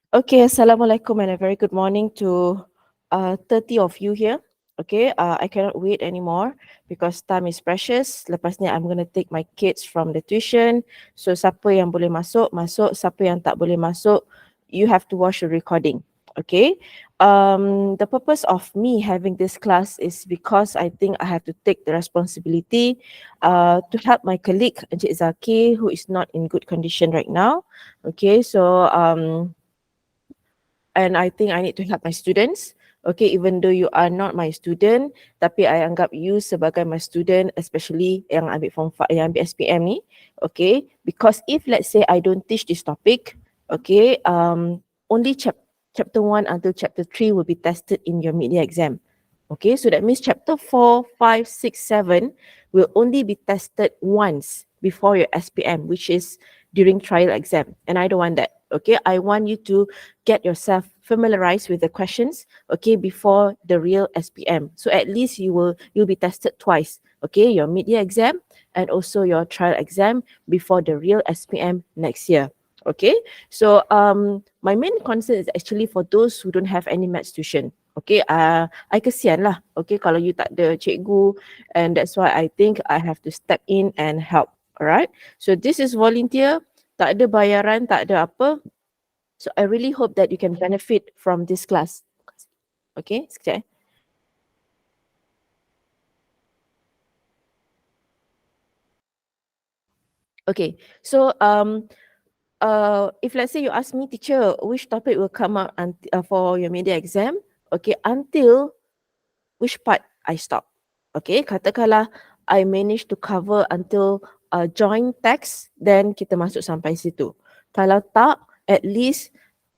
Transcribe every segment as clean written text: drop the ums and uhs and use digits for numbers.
Okay, Assalamualaikum and a very good morning to 30 of you here. Okay, I cannot wait anymore because time is precious. Lepas ni, I'm going to take my kids from the tuition. So, siapa yang boleh masuk, masuk. Siapa yang tak boleh masuk, you have to watch the recording. Okay, the purpose of me having this class is because I think I have to take the responsibility to help my colleague, Encik Zaki, who is not in good condition right now. Okay, so and I think I need to help my students. Okay, even though you are not my student, tapi I anggap you sebagai my student, especially yang ambil form 5, yang ambil SPM ni. Okay, because if let's say I don't teach this topic, okay, only chapter 1 until chapter 3 will be tested in your media exam. Okay, so that means chapter 4, 5, 6, 7 will only be tested once before your SPM, which is during trial exam. And I don't want that. Okay, I want you to get yourself familiarized with the questions, okay, before the real SPM. So at least you'll be tested twice, okay, your mid-year exam and also your trial exam before the real SPM next year. Okay, so my main concern is actually for those who don't have any maths tuition. Okay, I kesian lah. Okay, kalau you tak ada cikgu, and that's why I think I have to step in and help. Alright, so this is volunteer, tak ada bayaran, tak ada apa. So I really hope that you can benefit from this class. Okay, sekejap. Okay, so if let's say you ask me, teacher, which topic will come up for your media exam? Okay, until which part I stop. Okay, katakanlah I managed to cover until joint tax, then kita masuk sampai situ. Kalau tak, at least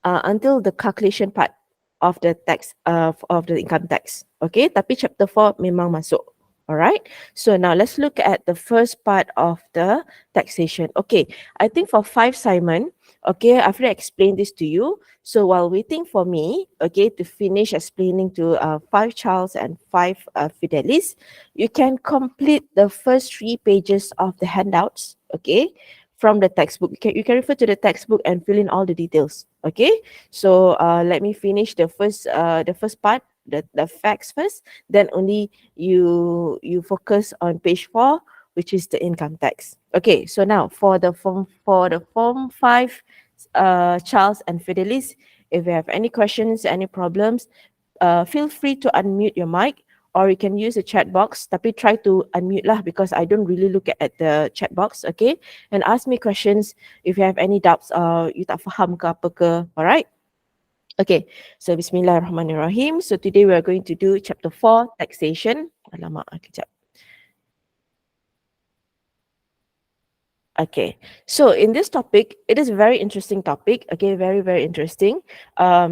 until the calculation part of the tax, of the income tax. Okay, tapi chapter 4 memang masuk. Alright, so now let's look at the first part of the taxation. Okay, I think for 5 Simon, okay, I've already explained this to you. So while waiting for me, okay, to finish explaining to 5 Charles and 5 Fidelis, you can complete the first 3 pages of the handouts, okay, from the textbook. You can refer to the textbook and fill in all the details, okay. So let me finish the first part, the facts first, then only you focus on page 4, which is the income tax. Okay, so now for the form 5, Charles and Fidelis, if you have any questions, any problems, feel free to unmute your mic, or you can use the chat box. Tapi try to unmute lah, because I don't really look at the chat box, okay? And ask me questions if you have any doubts or you tak faham ke apa ke, alright? Okay, so Bismillahirrahmanirrahim. So today we are going to do chapter 4, taxation. Alamak, kejap. Okay, so in this topic, it is a very interesting topic. Okay, very, very interesting.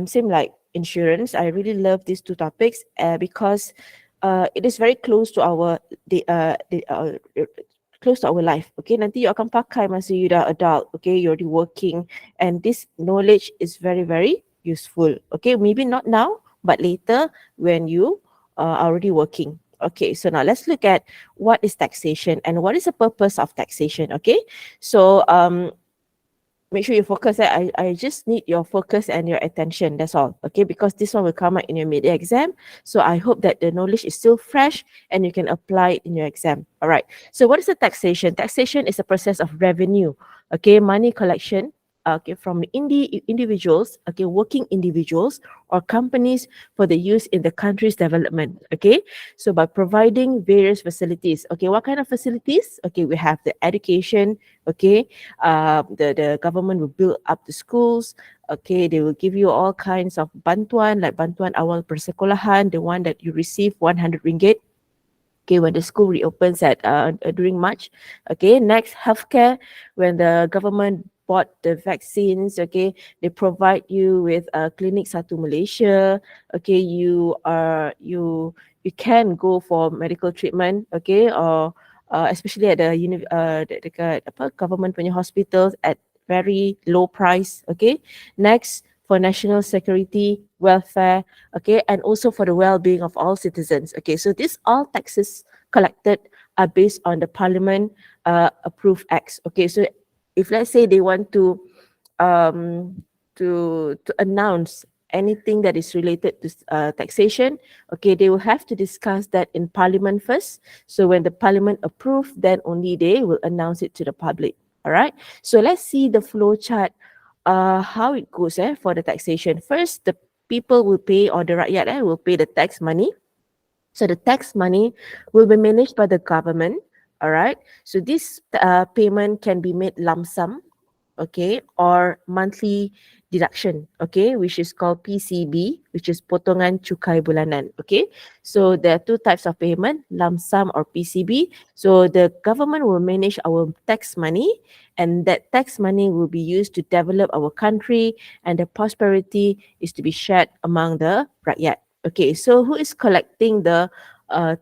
Same like insurance. I really love these two topics because it is very close to close to our life. Okay, nanti you akan pakai masa you dah adult. Okay, you're already working, and this knowledge is very, very useful. Okay, maybe not now, but later when you are already working. Okay, so now let's look at what is taxation and what is the purpose of taxation. Okay, so make sure you focus. I just need your focus and your attention. That's all. Okay, because this one will come out in your mid-year exam. So I hope that the knowledge is still fresh and you can apply it in your exam. All right. So what is the taxation? Taxation is a process of revenue. Okay, money collection. Okay, from individuals, okay, working individuals or companies for the use in the country's development. Okay, so by providing various facilities. Okay, what kind of facilities? Okay, we have the education. Okay, the government will build up the schools. Okay, they will give you all kinds of bantuan, like bantuan awal persekolahan, the one that you receive 100 ringgit. Okay, when the school reopens at during March. Okay, next, healthcare, when the government bought the vaccines, okay, they provide you with Clinic Satu Malaysia. Okay, you can go for medical treatment, okay, or especially at the dekat government punya hospitals at very low price. Okay, next, for national security, welfare, okay, and also for the well-being of all citizens. Okay, so these all taxes collected are based on the parliament approved acts. Okay, so if let's say they want to to announce anything that is related to taxation, okay, they will have to discuss that in Parliament first. So when the Parliament approve, then only they will announce it to the public. All right. So let's see the flow chart. How it goes for the taxation. First, the people will pay, or the rakyat will pay the tax money. So the tax money will be managed by the government. All right. So this payment can be made lump sum, okay, or monthly deduction, okay, which is called PCB, which is potongan cukai bulanan, okay. So there are two types of payment, lump sum or PCB. So the government will manage our tax money, and that tax money will be used to develop our country, and the prosperity is to be shared among the rakyat. Okay, so who is collecting the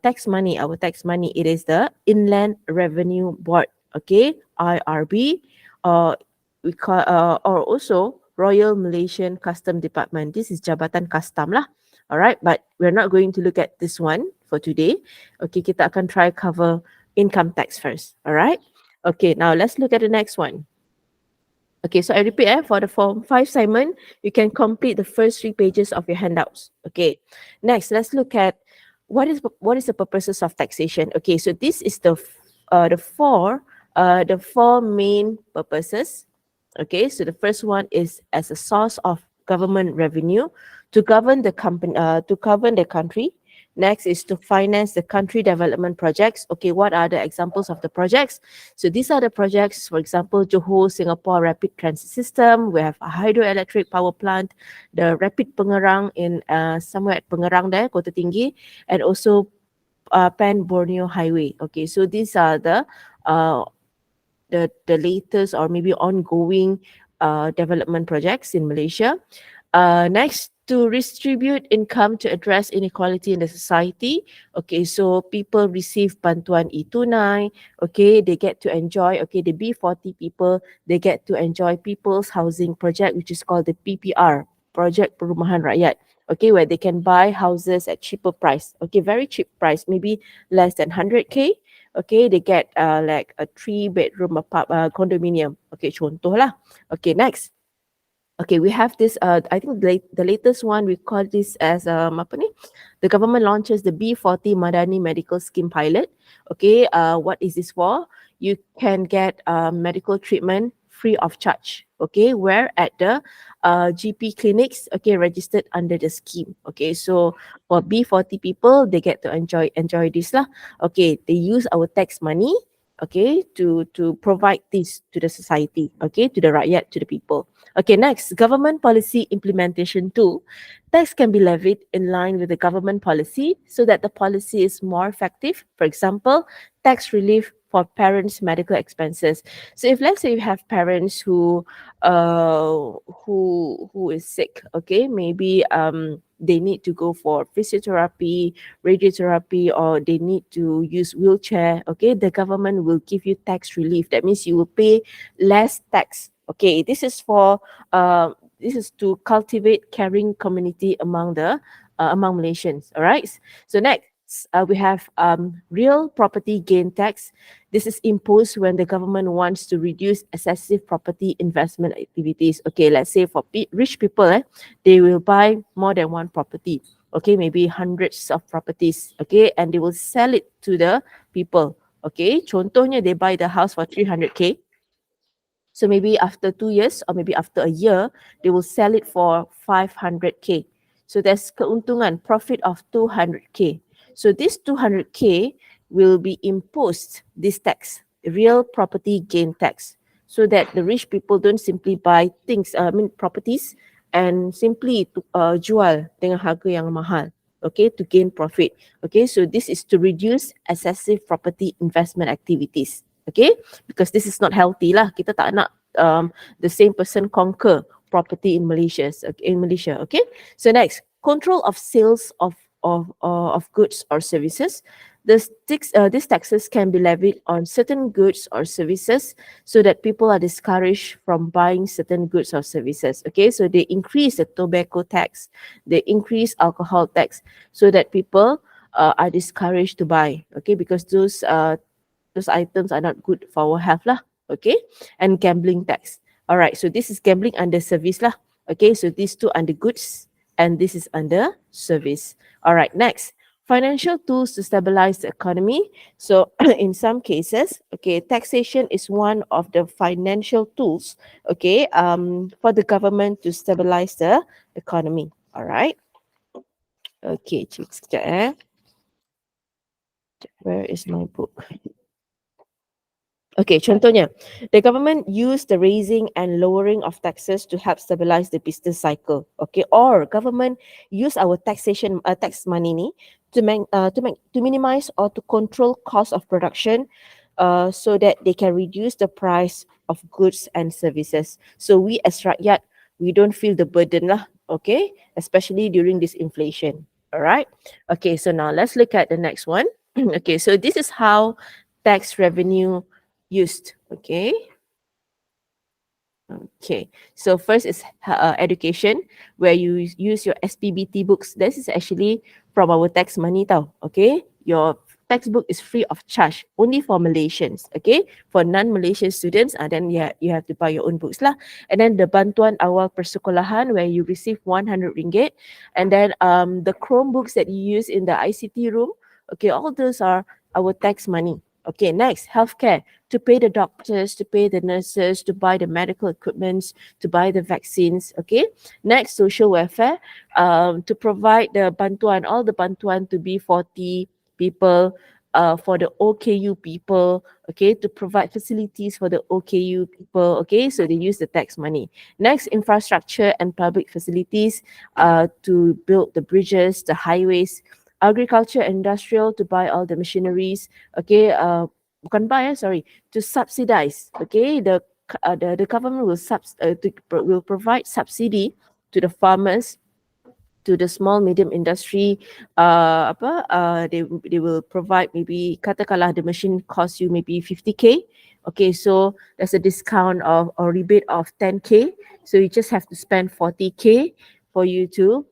tax money, our tax money? It is the Inland Revenue Board, okay, IRB, or we call or also Royal Malaysian Custom Department. This is Jabatan Custom lah. All right, but we're not going to look at this one for today. Okay, kita akan try cover income tax first. All right. Okay, now let's look at the next one. Okay, so I repeat, for the Form 5 Simon, you can complete the first 3 pages of your handouts. Okay, next, let's look at what is the purposes of taxation. Okay, so this is the four main purposes. Okay, so the first one is as a source of government revenue to govern the company, to govern the country. Next is to finance the country development projects. Okay, what are the examples of the projects? So these are the projects, for example, Johor Singapore Rapid Transit System. We have a hydroelectric power plant, the Rapid Pengerang in somewhere at Pengerang there, Kota Tinggi, and also Pan Borneo Highway. Okay, so these are the latest or maybe ongoing development projects in Malaysia. Next, to redistribute income to address inequality in the society. Okay, so people receive bantuan e-tunai. Okay, they get to enjoy, okay, the B40 people, they get to enjoy People's Housing Project, which is called the PPR, Project Perumahan Rakyat. Okay, where they can buy houses at cheaper price. Okay, very cheap price, maybe less than 100K. Okay, they get like a 3-bedroom condominium. Okay, contoh lah. Okay, next. Okay, we have this, I think the latest one, we call this as, apa ni? The government launches the B40 Madani Medical Scheme Pilot. Okay, what is this for? You can get medical treatment free of charge. Okay, where at the GP clinics, okay, registered under the scheme. Okay, so for B40 people, they get to enjoy this lah. Okay, they use our tax money, okay, to provide this to the society, okay, to the rakyat, to the people. Okay, next, government policy implementation tool. Tax can be levied in line with the government policy so that the policy is more effective. For example, tax relief for parents' medical expenses. So if let's say you have parents who is sick, okay, maybe they need to go for physiotherapy, radiotherapy, or they need to use wheelchair, okay, the government will give you tax relief. That means you will pay less tax. Okay, this is to cultivate caring community among Malaysians. All right. So next, we have real property gain tax. This is imposed when the government wants to reduce excessive property investment activities. Okay, let's say for rich people, they will buy more than one property. Okay, maybe hundreds of properties. Okay, and they will sell it to the people. Okay, contohnya they buy the house for 300K. So maybe after 2 years or maybe after a year, they will sell it for 500K. So there's keuntungan, profit of 200K. So this 200K will be imposed, this tax, real property gain tax, so that the rich people don't simply buy things, properties, and simply jual dengan harga yang mahal. Okay, to gain profit. Okay, so this is to reduce excessive property investment activities. Okay, because this is not healthy lah. Kita tak nak the same person conquer property in Malaysia. Okay. So next, control of sales of goods or services. These taxes can be levied on certain goods or services so that people are discouraged from buying certain goods or services. Okay, so they increase the tobacco tax, they increase alcohol tax so that people are discouraged to buy. Okay, because those items are not good for our health lah. Okay, and gambling tax. All right, so this is gambling under service lah. Okay, so these two under goods and this is under service. All right, next. Financial tools to stabilize the economy. So in some cases, okay, taxation is one of the financial tools, okay, for the government to stabilize the economy. All right. Okay, sekejap Where is my book? Okay, contohnya, the government use the raising and lowering of taxes to help stabilize the business cycle. Okay, or government use our taxation tax money ni to minimize or to control cost of production, so that they can reduce the price of goods and services. So we as rakyat, we don't feel the burden lah. Okay, especially during this inflation. All right. Okay, so now let's look at the next one. Okay, so this is how tax revenue used. Okay. Okay. So first is education, where you use your SPBT books. This is actually from our tax money tau. Okay. Your textbook is free of charge only for Malaysians. Okay. For non-Malaysian students, then you have to buy your own books lah. And then the bantuan awal persekolahan, where you receive 100 ringgit. And then the Chromebooks that you use in the ICT room. Okay. All those are our tax money. Okay. Next, healthcare, to pay the doctors, to pay the nurses, to buy the medical equipments, to buy the vaccines. Okay. Next, social welfare, to provide the bantuan, all the bantuan to B40 people, for the OKU people. Okay, to provide facilities for the OKU people. Okay, so they use the tax money. Next, infrastructure and public facilities, to build the bridges, the highways. Agriculture, industrial, to buy all the machineries. Okay, bukan buy, sorry, to subsidize. Okay, the government will provide subsidy to the farmers, to the small medium industry. They will provide, maybe katakanlah the machine costs you maybe 50k. Okay, so there's a discount of or rebate of 10k, so you just have to spend 40k for you to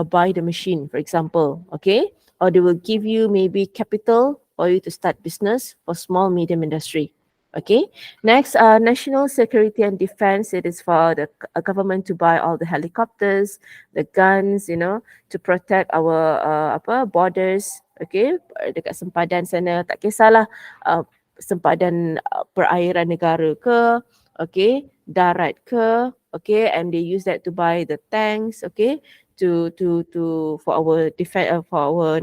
buy the machine, for example. Okay, or they will give you maybe capital for you to start business for small medium industry. Okay, next, national security and defense. It is for the government to buy all the helicopters, the guns, to protect our borders. Okay, dekat sempadan sana, tak kisahlah sempadan perairan negara ke, okay, darat ke, okay, and they use that to buy the tanks, okay, to for our defense, for our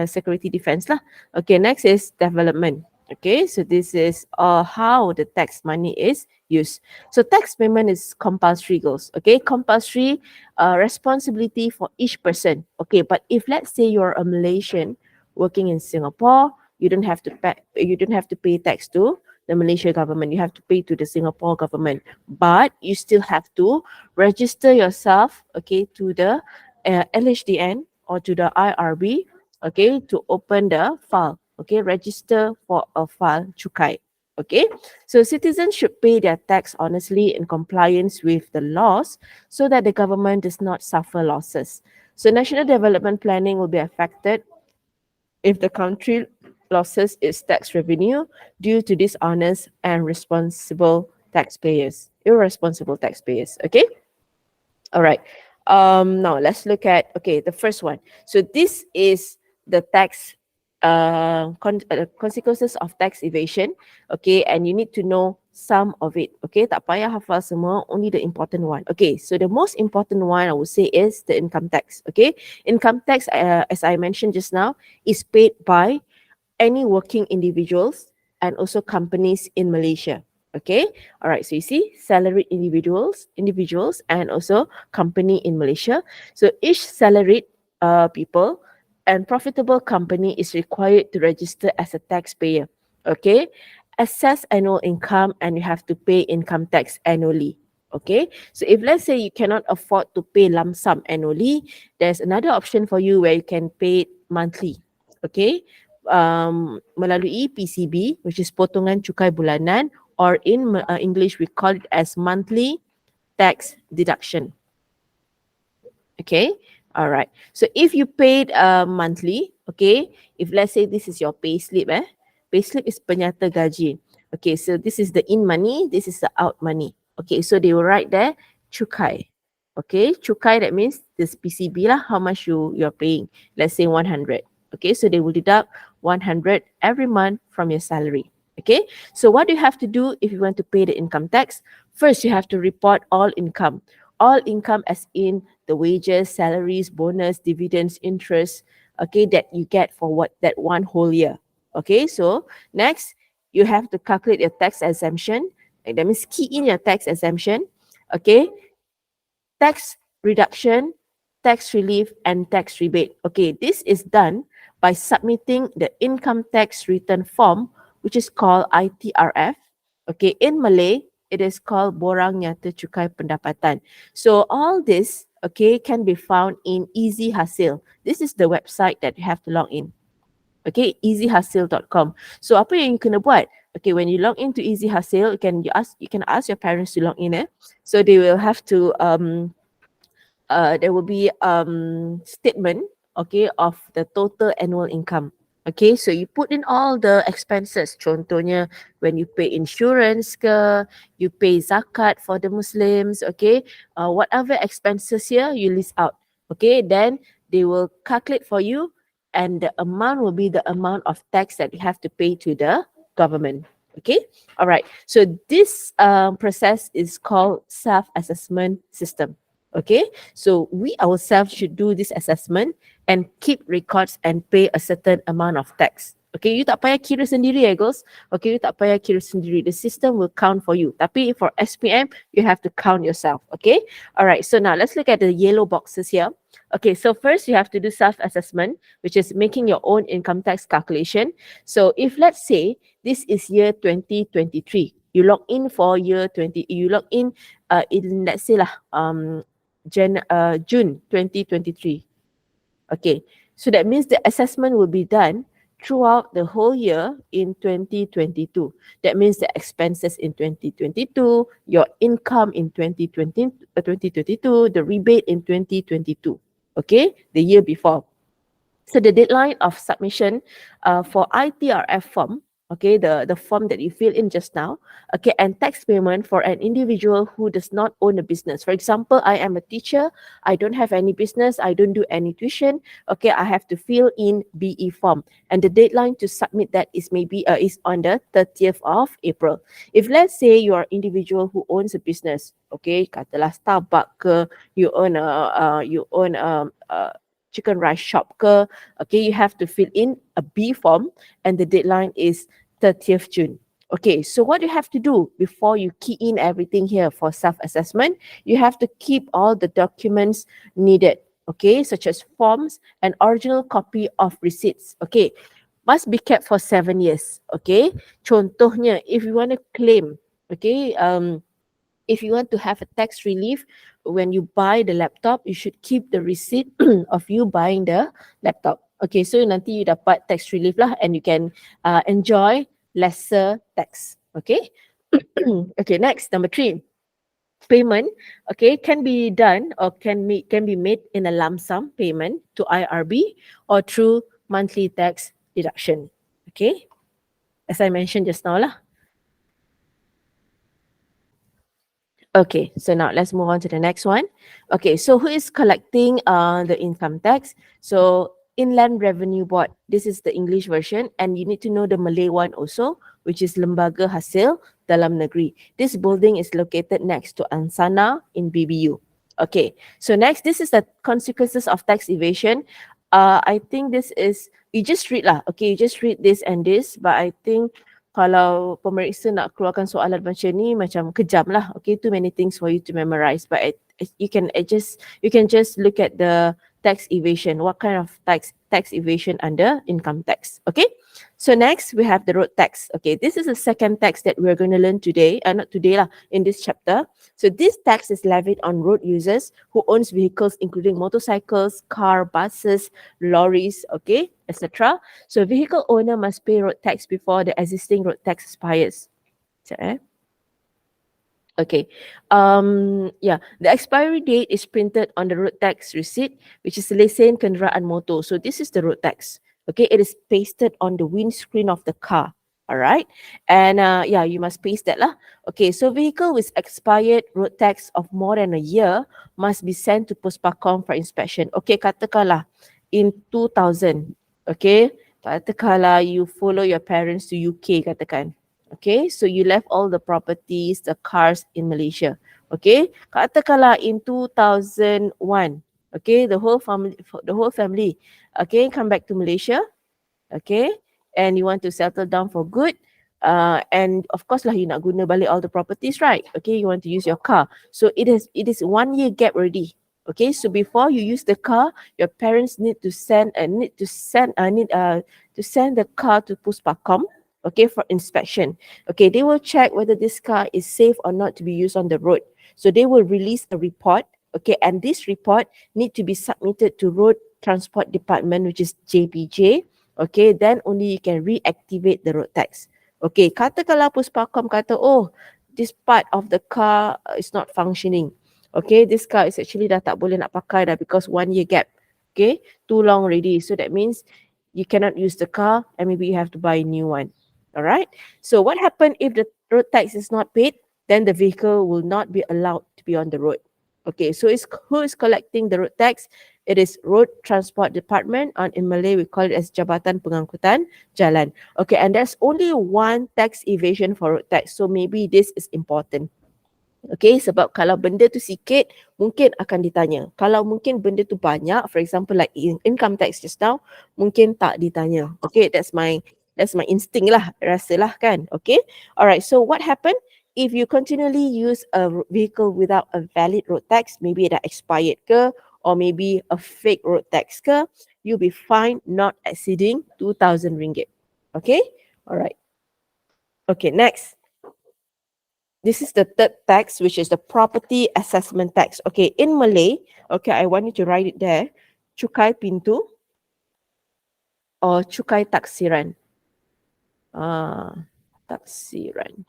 security defense lah. Okay, next is development. Okay, so this is how the tax money is used. So tax payment is compulsory goals. Okay, compulsory responsibility for each person. Okay, but if let's say you're a Malaysian working in Singapore, you don't have to pay tax to the Malaysia government. You have to pay to the Singapore government, but you still have to register yourself, okay, to the LHDN or to the IRB, okay, to open the file, okay, register for a file cukai. Okay, so citizens should pay their tax honestly in compliance with the laws so that the government does not suffer losses. So national development planning will be affected if the country losses its tax revenue due to dishonest and irresponsible taxpayers. Okay. All right. Now let's look at the first one. So this is the tax consequences of tax evasion. Okay, and you need to know some of it. Okay, tak payah hafal semua, only the important one. Okay, so the most important one I would say is the income tax. Okay, income tax, as I mentioned just now, is paid by any working individuals and also companies in Malaysia. Okay, all right. So you see, salaried individuals, and also company in Malaysia. So each salaried people and profitable company is required to register as a taxpayer. Okay, assess annual income, and you have to pay income tax annually. Okay, so if let's say you cannot afford to pay lump sum annually, there's another option for you where you can pay it monthly. Okay, melalui PCB, which is potongan cukai bulanan, or in English we call it as monthly tax deduction. Okay, all right. So if you paid monthly, okay, if let's say this is your pay slip, pay slip is penyata gaji. Okay, so this is the in money, this is the out money. Okay, so they will write there cukai. Okay, cukai, that means this PCB lah, how much you're paying. Let's say 100. Okay, so they will deduct 100 every month from your salary. Okay, so what do you have to do if you want to pay the income tax? First, you have to report all income. All income as in the wages, salaries, bonus, dividends, interest, okay, that you get for what that one whole year. Okay, so next, you have to calculate your tax exemption. That means key in your tax exemption. Okay, tax reduction, tax relief, and tax rebate. Okay, this is done by submitting the income tax return form, which is called ITRF. Okay, in Malay, it is called Borang Nyata Cukai Pendapatan. So all this, okay, can be found in Easy Hasil. This is the website that you have to log in. Okay, easyhasil.com. So apa yang you kena buat? Okay, when you log into Easy Hasil, you can ask your parents to log in. So they will have to there will be statement, okay, of the total annual income. Okay, so you put in all the expenses. Contohnya, when you pay insurance ke, you pay zakat for the Muslims, okay, whatever expenses here, you list out. Okay, then they will calculate for you, and the amount will be the amount of tax that you have to pay to the government. Okay, all right. So this process is called self-assessment system. Okay, so we ourselves should do this assessment and keep records and pay a certain amount of tax. Okay, you tak payah kira sendiri girls. Okay, you tak payah kira sendiri. The system will count for you. Tapi for SPM, you have to count yourself. Okay, alright. So now let's look at the yellow boxes here. Okay, so first you have to do self-assessment, which is making your own income tax calculation. So if let's say this is year 2023, you log in for year 20, you log in let's say lah June 2023. Okay, so that means the assessment will be done throughout the whole year in 2022. That means the expenses in 2022, your income in 2022, the rebate in 2022. Okay, the year before. So the deadline of submission for ITRF form, okay, the form that you fill in just now, okay, and tax payment for an individual who does not own a business. For example, I am a teacher, I don't have any business, I don't do any tuition, okay, I have to fill in BE form, and the deadline to submit that is maybe is on the 30th of April. If let's say you are an individual who owns a business, okay, katalah Starbucks ke, you own a chicken rice shop ke, okay, you have to fill in a B form, and the deadline is 30th June. Okay, so what you have to do before you key in everything here for self-assessment, you have to keep all the documents needed, okay, such as forms and original copy of receipts, okay, must be kept for 7 years, okay. Contohnya, if you want to claim, okay, if you want to have a tax relief when you buy the laptop, you should keep the receipt of you buying the laptop. Okay, so nanti you dapat tax relief lah, and you can enjoy lesser tax. Okay. Okay, next, number 3. Payment, okay, can be done or can be made in a lump sum payment to IRB or through monthly tax deduction. Okay, as I mentioned just now lah. Okay, so now let's move on to the next one. Okay, so who is collecting the income tax? So Inland Revenue Board, this is the English version, and you need to know the Malay one also, which is Lembaga Hasil Dalam Negeri. This building is located next to Ansana in BBU. Okay, so next, this is the consequences of tax evasion. I think this is, you just read lah, okay, you just read this and this, but I think kalau pemeriksa nak keluarkan soalan macam ni macam kejam lah. Okay, too many things for you to memorize. But you can just look at the tax evasion. What kind of tax evasion under income tax? Okay. So next we have the road tax. Okay, this is the second tax that we're going to learn today. Not today lah, in this chapter. So this tax is levied on road users who owns vehicles including motorcycles, car, buses, lorries, okay, etc. So vehicle owner must pay road tax before the existing road tax expires. Okay. Yeah, the expiry date is printed on the road tax receipt, which is lesen kenderaan motor. So this is the road tax. Okay, it is pasted on the windscreen of the car. All right. And yeah, you must paste that lah. Okay, so vehicle with expired road tax of more than a year must be sent to Puspakom for inspection. Okay, katakanlah in 2000. Okay, katakanlah you follow your parents to UK, katakan. Okay, so you left all the properties, the cars in Malaysia. Okay, katakanlah in 2001. Okay, the whole family, okay, come back to Malaysia. Okay, and you want to settle down for good, and of course lah, you nak guna balik all the properties, right? Okay, you want to use your car, so it is 1 year gap already. Okay, so before you use the car, your parents need to send the car to Puspakom, okay, for inspection. Okay, they will check whether this car is safe or not to be used on the road. So they will release a report, okay, and this report need to be submitted to Road Transport Department, which is JPJ. Okay, then only you can reactivate the road tax. Okay, katakanlah Puspakom kata, oh, this part of the car is not functioning. Okay, this car is actually dah tak boleh nak pakai dah because 1 year gap. Okay, too long already. So that means you cannot use the car and maybe you have to buy a new one. All right. So what happened if the road tax is not paid? Then the vehicle will not be allowed to be on the road. Okay, so who is collecting the road tax? It is Road Transport Department, or in Malay we call it as Jabatan Pengangkutan Jalan. Okay, and there's only one tax evasion for road tax. So maybe this is important. Okay, sebab kalau benda tu sikit, mungkin akan ditanya. Kalau mungkin benda tu banyak, for example like income tax just now, mungkin tak ditanya. Okay, that's my instinct lah, rasa lah kan. Okay, alright, so what happened? If you continually use a vehicle without a valid road tax, maybe dah expired ke, or maybe a fake road tax ke, you'll be fined not exceeding 2,000 ringgit. Okay, alright. Okay, next. This is the third tax, which is the property assessment tax. Okay, in Malay, okay, I want you to write it there. Cukai pintu or cukai taksiran. Taksiran.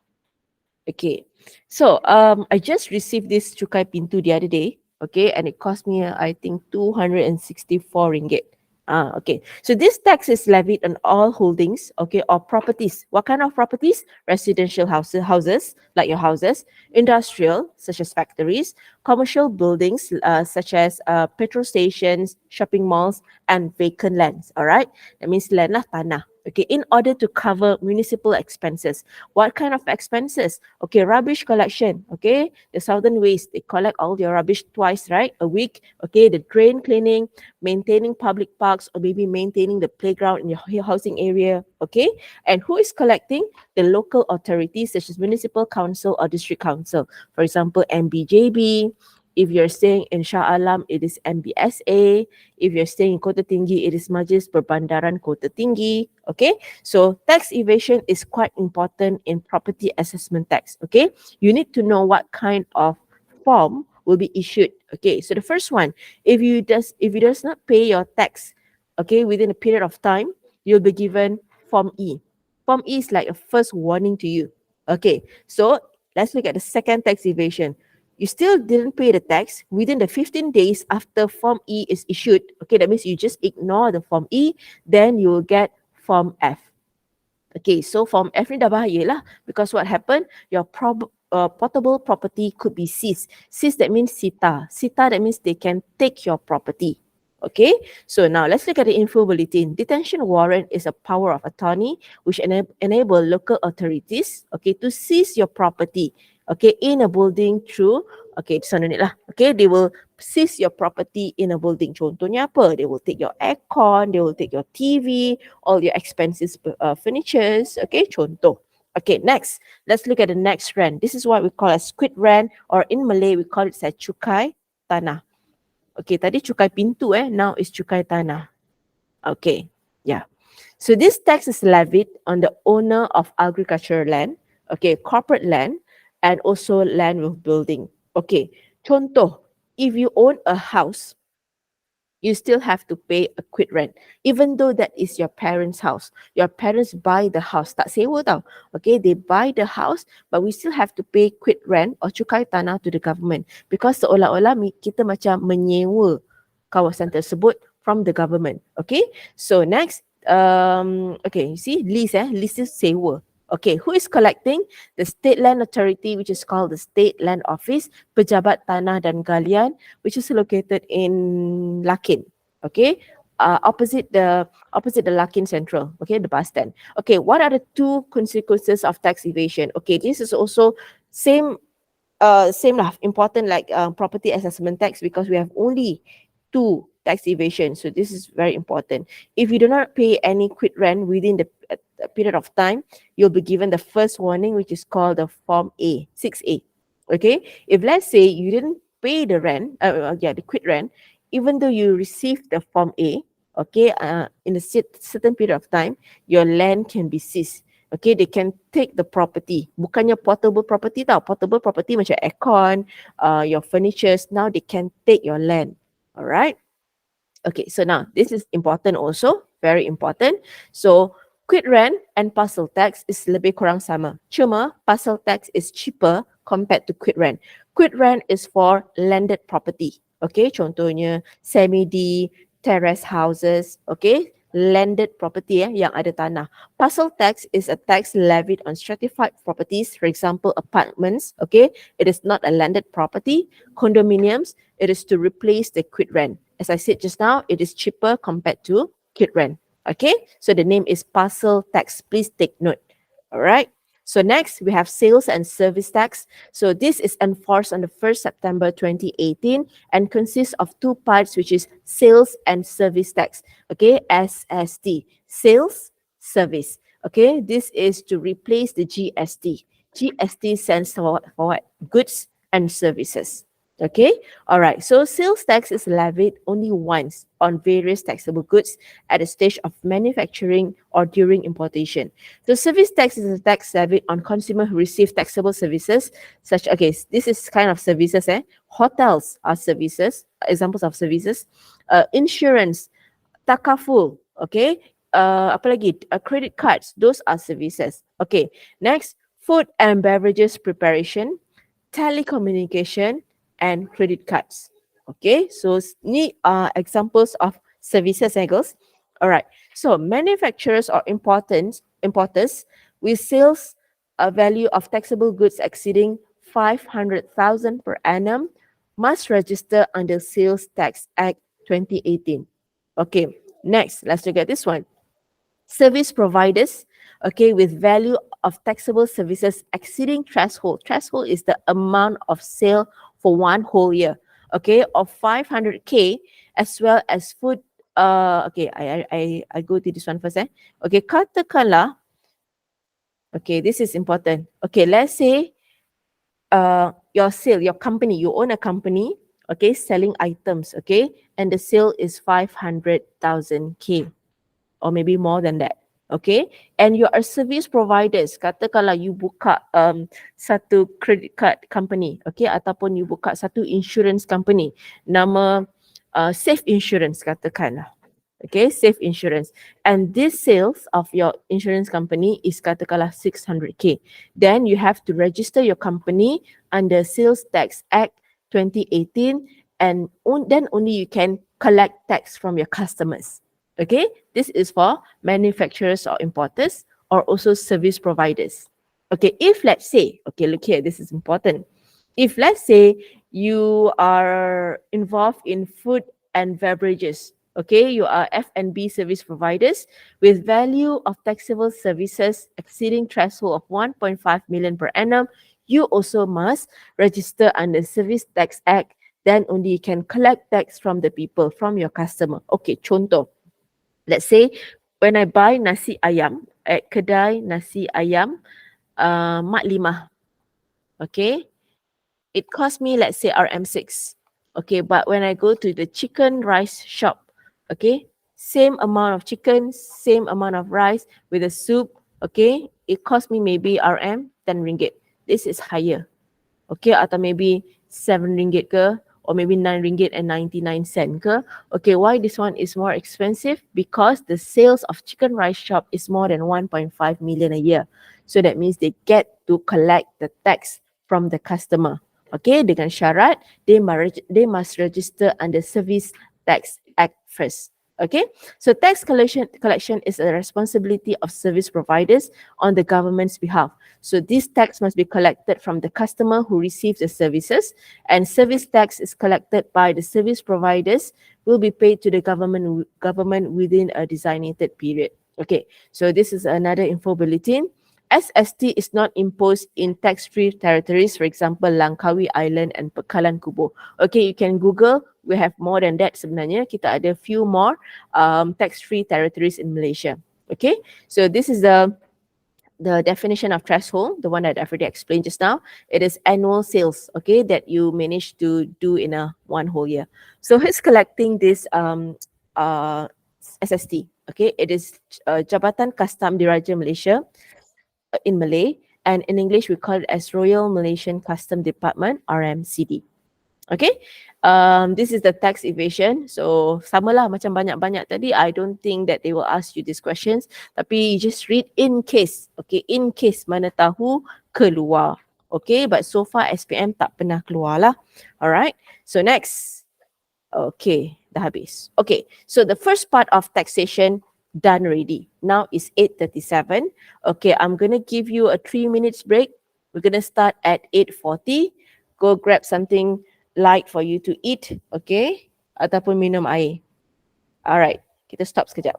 Okay, so I just received this cukai pintu the other day. Okay, and it cost me I think 264 ringgit. Okay. So this tax is levied on all holdings, okay, or properties. What kind of properties? Residential houses, like your houses, industrial, such as factories, commercial buildings, such as petrol stations, shopping malls, and vacant lands. All right. That means land lah, tanah. Okay, in order to cover municipal expenses. What kind of expenses? Okay, rubbish collection. Okay, the southern waste, they collect all your rubbish twice, right? A week. Okay, the drain cleaning, maintaining public parks, or maybe maintaining the playground in your housing area. Okay, and who is collecting? The local authorities such as municipal council or district council. For example, MBJB. If you're staying in Shah Alam, it is MBSA. If you're staying in Kota Tinggi, it is Majlis Perbandaran Kota Tinggi. Okay, so tax evasion is quite important in property assessment tax. Okay, you need to know what kind of form will be issued. Okay, so the first one, if you does not pay your tax, okay, within a period of time, you'll be given Form E. Form E is like a first warning to you. Okay, so let's look at the second tax evasion. You still didn't pay the tax within the 15 days after Form E is issued. Okay, that means you just ignore the Form E, then you will get Form F. Okay, so Form F ni dah bahaya lah, because what happened? Your portable property could be seized. Seized, that means sita. Sita, that means they can take your property. Okay, so now let's look at the info bulletin. Detention warrant is a power of attorney which enable local authorities, okay, to seize your property, okay, in a building through, okay, this one lah. Okay, they will seize your property in a building. Contohnya apa? They will take your aircon, they will take your TV, all your expensive furnitures. Okay, contoh. Okay, next, let's look at the next rent. This is what we call as squid rent, or in Malay we call it as cukai tanah. Okay, tadi cukai pintu now is cukai tanah. Okay, yeah. So this tax is levied on the owner of agricultural land, okay, corporate land, and also land with building. Okay, contoh, if you own a house, you still have to pay a quit rent, even though that is your parents' house. Your parents buy the house, tak sewa tau. Okay, they buy the house, but we still have to pay quit rent or cukai tanah to the government, because seolah-olah kita macam menyewa kawasan tersebut from the government. Okay, so next, okay, you see, lease is sewa. Okay, who is collecting? The State Land Authority, which is called the State Land Office, Pejabat Tanah dan Galian, which is located in Lakin. Okay, opposite the Lakin Central. Okay, the bus stand. Okay, what are the two consequences of tax evasion? Okay, this is also same same lah, important like property assessment tax, because we have only two tax evasion. So this is very important. If you do not pay any quit rent within the period of time, you'll be given the first warning, which is called the Form A, 6A. Okay, if let's say you didn't pay the rent, the quit rent, even though you received the Form A, okay, in a certain period of time, your land can be seized. Okay, they can take the property. Bukannya portable property tau. Portable property macam aircon, your furnitures. Now they can take your land. Alright. Okay, so now this is important also. Very important. So quit rent and parcel tax is lebih kurang sama. Cuma parcel tax is cheaper compared to quit rent. Quit rent is for landed property. Okay, contohnya semi-D, terrace houses. Okay, landed property yang ada tanah. Parcel tax is a tax levied on stratified properties, for example, apartments. Okay, it is not a landed property. Condominiums, it is to replace the quit rent. As I said just now, it is cheaper compared to quit rent. Okay, so the name is parcel tax. Please take note. All right. So next, we have sales and service tax. So this is enforced on the 1st September 2018 and consists of two parts, which is sales and service tax. Okay, SST, sales, service. Okay, this is to replace the GST. GST stands for what? Goods and services. Okay, all right. So sales tax is levied only once on various taxable goods at the stage of manufacturing or during importation. So service tax is a tax levied on consumer who receive taxable services such, okay, this is kind of services, hotels are services, examples of services, insurance, takaful, okay, apa lagi, credit cards, those are services. Okay, next, food and beverages preparation, telecommunication, and credit cards. Okay, so ni examples of services, girls. All right, so manufacturers or importers with sales value of taxable goods exceeding 500,000 per annum must register under Sales Tax Act 2018. Okay, next, let's look at this one. Service providers, okay, with value of taxable services exceeding threshold. Threshold is the amount of sale for one whole year, okay, of 500K, as well as food. Okay, I go to this one first. Okay, katakanlah, okay, this is important. Okay, let's say your company, you own a company, okay, selling items, okay, and the sale is 500,000K or maybe more than that. Okay, and you are service providers. Katakanlah you buka satu credit card company, okay, ataupun you buka satu insurance company, nama Safe Insurance katakanlah. Okay, Safe Insurance. And this sales of your insurance company is katakanlah 600K. Then you have to register your company under Sales Tax Act 2018, and then only you can collect tax from your customers. Okay, this is for manufacturers or importers or also service providers. Okay, if let's say, okay, look here, this is important. If let's say you are involved in food and beverages, okay, you are F&B service providers with value of taxable services exceeding threshold of 1.5 million per annum, you also must register under Service Tax Act. Then only you can collect tax from the people, from your customer. Okay, contoh. Let's say when I buy nasi ayam at kedai nasi ayam Mak Limah, okay, it cost me, let's say, RM6. Okay, but when I go to the chicken rice shop, okay, same amount of chicken, same amount of rice with a soup, okay, it cost me maybe RM10. This is higher. Okay, atau maybe RM7 ke, or maybe RM9.99 ke. Okay, why this one is more expensive? Because the sales of chicken rice shop is more than 1.5 million a year. So that means they get to collect the tax from the customer. Okay, dengan syarat they must register under Service Tax Act first. Okay, so tax collection is a responsibility of service providers on the government's behalf. So this tax must be collected from the customer who receives the services, and service tax is collected by the service providers will be paid to the government within a designated period. Okay, so this is another info bulletin. SST is not imposed in tax-free territories, for example, Langkawi Island and Pekalan Kubu. Okay, you can Google. We have more than that sebenarnya. Kita ada few more tax-free territories in Malaysia. Okay, so this is the definition of threshold, the one that I've already explained just now. It is annual sales, okay, that you manage to do in a one whole year. So who's collecting this SST? Okay, it is Jabatan Kastam Diraja Malaysia in Malay, and in English we call it as Royal Malaysian Custom Department, RMCD. Okay, this is the tax evasion. So sama lah macam banyak-banyak tadi. I don't think that they will ask you these questions. Tapi you just read in case. Okay, in case mana tahu keluar. Okay, but so far SPM tak pernah keluar lah. Alright, so next. Okay, dah habis. Okay, so the first part of taxation done already. Now is 8:37. Okay, I'm going to give you a 3 minutes break. We're going to start at 8:40. Go grab something light for you to eat, okay? Ataupun minum air. Alright, kita stop sekejap.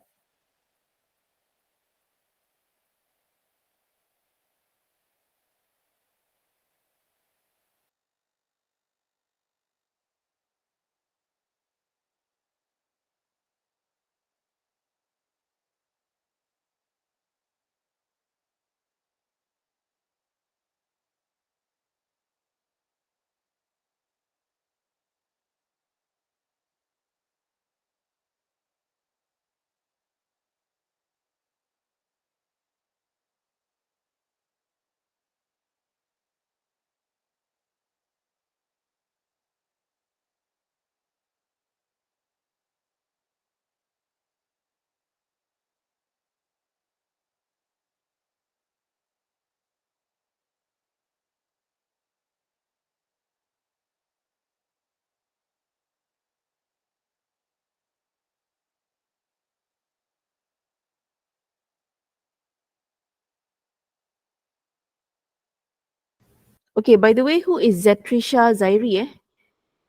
Okay, by the way, who is Zetrisha Zairi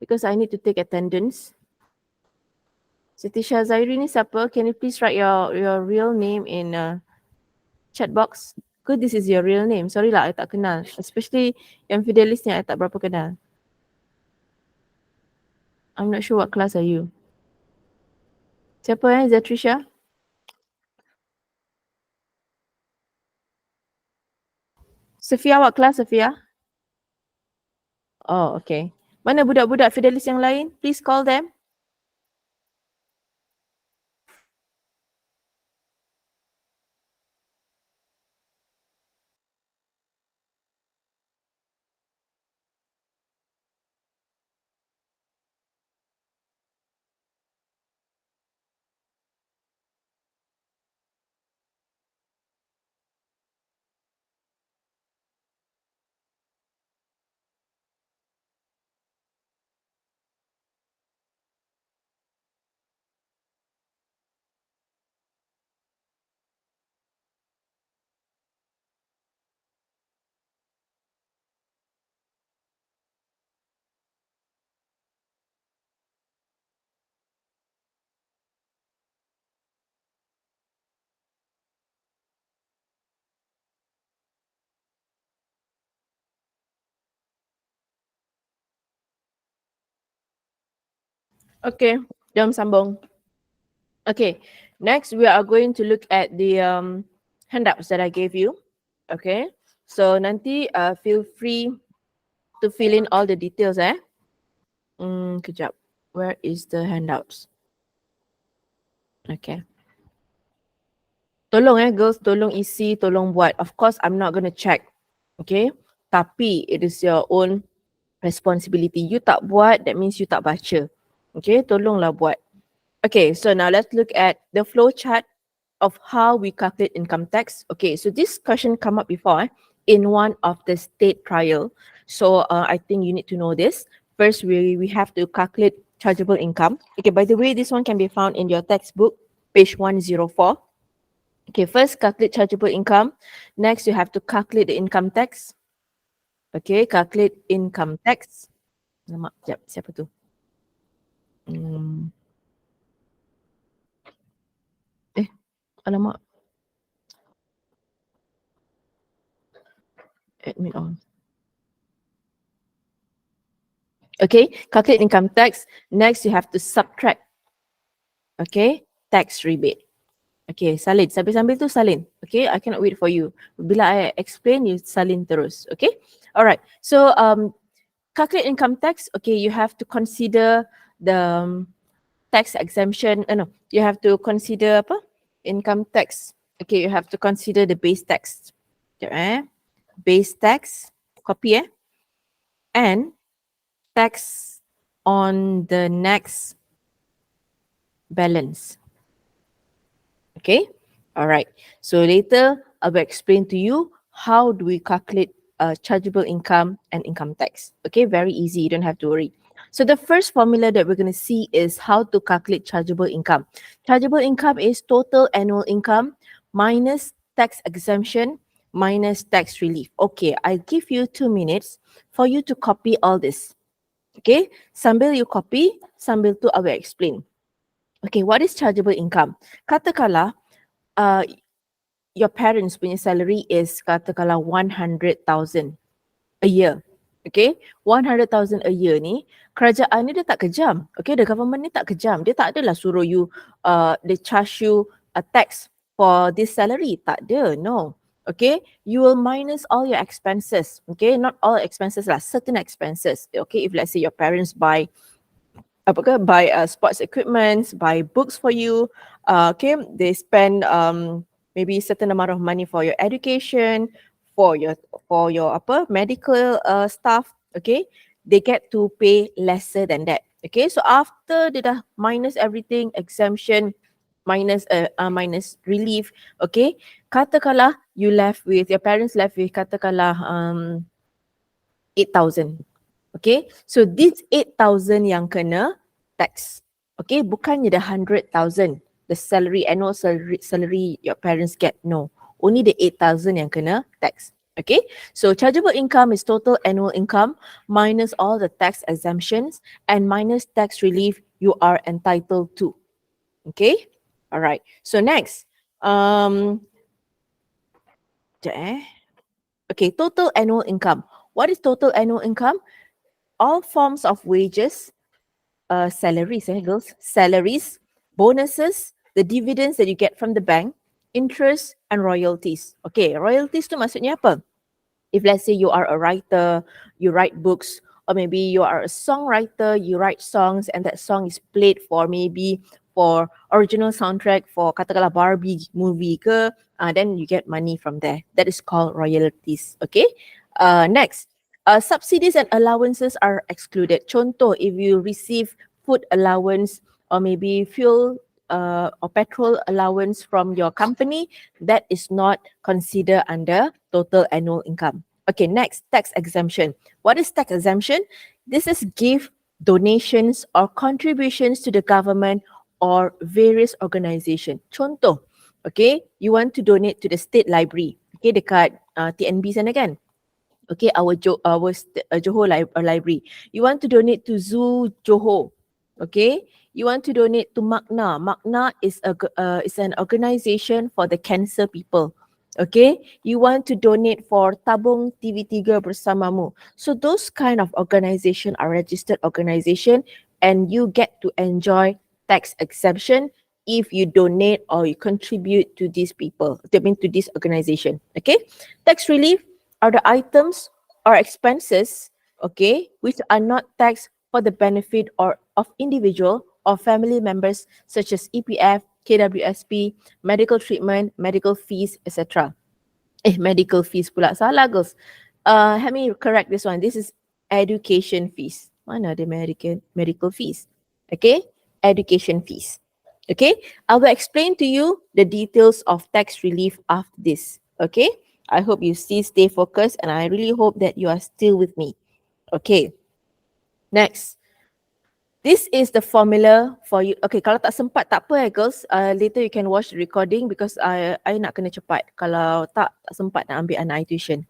Because I need to take attendance. Zetrisha Zairi ni siapa? Can you please write your real name in chat box? Good, this is your real name. Sorry lah, I tak kenal. Especially yang Fidelis ni, I tak berapa kenal. I'm not sure what class are you. Siapa Zetrisha? Sofia, what class Sofia? Oh, okay. Mana budak-budak Fidelis yang lain? Please call them. Okay, jom sambung. Okay, next we are going to look at the handouts that I gave you. Okay, so nanti feel free to fill in all the details kejap. Where is the handouts? Okay. Tolong girls, tolong isi, tolong buat. Of course, I'm not going to check. Okay, tapi it is your own responsibility. You tak buat, that means you tak baca. Okay, tolonglah buat. Okay, so now let's look at the flow chart of how we calculate income tax. Okay, so this question come up before in one of the state trial. So I think you need to know this. First, we have to calculate chargeable income. Okay, by the way, this one can be found in your textbook, page 104. Okay, first calculate chargeable income. Next, you have to calculate the income tax. Okay, calculate income tax. Alamak, sekejap, siapa tu? Hmm. Alamak, admin on. Okay, calculate income tax. Next, you have to subtract, okay, tax rebate. Okay, salin. Sambil-sambil tu salin. Okay, I cannot wait for you. Bila I explain, you salin terus. Okay, alright. So, calculate income tax. Okay, you have to consider the tax exemption. No, you have to consider apa? Income tax. Okay, you have to consider the base tax. Sekejap, base tax, copy and tax on the next balance. Okay, all right. So later I will explain to you how do we calculate chargeable income and income tax. Okay, very easy. You don't have to worry. So the first formula that we're going to see is how to calculate chargeable income. Chargeable income is total annual income minus tax exemption minus tax relief. Okay, I give you 2 minutes for you to copy all this. Okay, sambil you copy, sambil tu I will explain. Okay, what is chargeable income? Katakanlah uh, your parents punya salary is katakanlah 100,000 a year. Okay, 100,000 a year ni, kerajaan ni dia tak kejam. Okay, the government ni tak kejam. Dia tak adalah suruh you, they charge you a tax for this salary. Tak ada, no. Okay, you will minus all your expenses. Okay, not all expenses lah, certain expenses. Okay, if let's say your parents buy buy sports equipments, buy books for you. Okay, they spend maybe certain amount of money for your education, for your medical stuff. Okay, they get to pay lesser than that. Okay, so after they dah minus everything, exemption, minus relief. Okay, katakanlah you left with your parents left with katakanlah 8,000. Okay, so this 8,000 yang kena tax. Okay, bukannya the 100,000, the salary, annual salary your parents get. No, only the 8,000 yang kena tax. Okay, so chargeable income is total annual income minus all the tax exemptions and minus tax relief you are entitled to. Okay, all right. So next, okay, total annual income. What is total annual income? All forms of wages, salaries, girls, salaries, bonuses, the dividends that you get from the bank, interest and royalties. Okay, royalties tu maksudnya apa? If let's say you are a writer, you write books, or maybe you are a songwriter, you write songs and that song is played for maybe for original soundtrack for katakanlah Barbie movie ke, then you get money from there. That is called royalties. Okay. Next, subsidies and allowances are excluded. Contoh, if you receive food allowance or maybe fuel or petrol allowance from your company, that is not considered under total annual income. Okay, next, tax exemption. What is tax exemption? This is give donations or contributions to the government or various organization. Contoh, okay, you want to donate to the state library. Okay, dekat TNB sana kan? Okay, our Johor library. You want to donate to Zoo Johor. Okay, you want to donate to Magna. Magna is an organization for the cancer people. Okay, you want to donate for Tabung TV3 Bersamamu. So those kind of organization are registered organization and you get to enjoy tax exemption if you donate or you contribute to these people, to this organization. Okay, tax relief are the items or expenses, okay, which are not taxed for the benefit or of individual or family members such as EPF, KWSP, medical treatment, medical fees, etc. Medical fees pula. Salah, girls. Let me correct this one. This is education fees. Mana ada medical fees? Okay, education fees. Okay, I will explain to you the details of tax relief after this. Okay, I hope you still stay focused and I really hope that you are still with me. Okay, next. This is the formula for you. Okay, kalau tak sempat tak apa girls. Later you can watch the recording because I nak kena cepat. Kalau tak sempat nak ambil anak I tuition.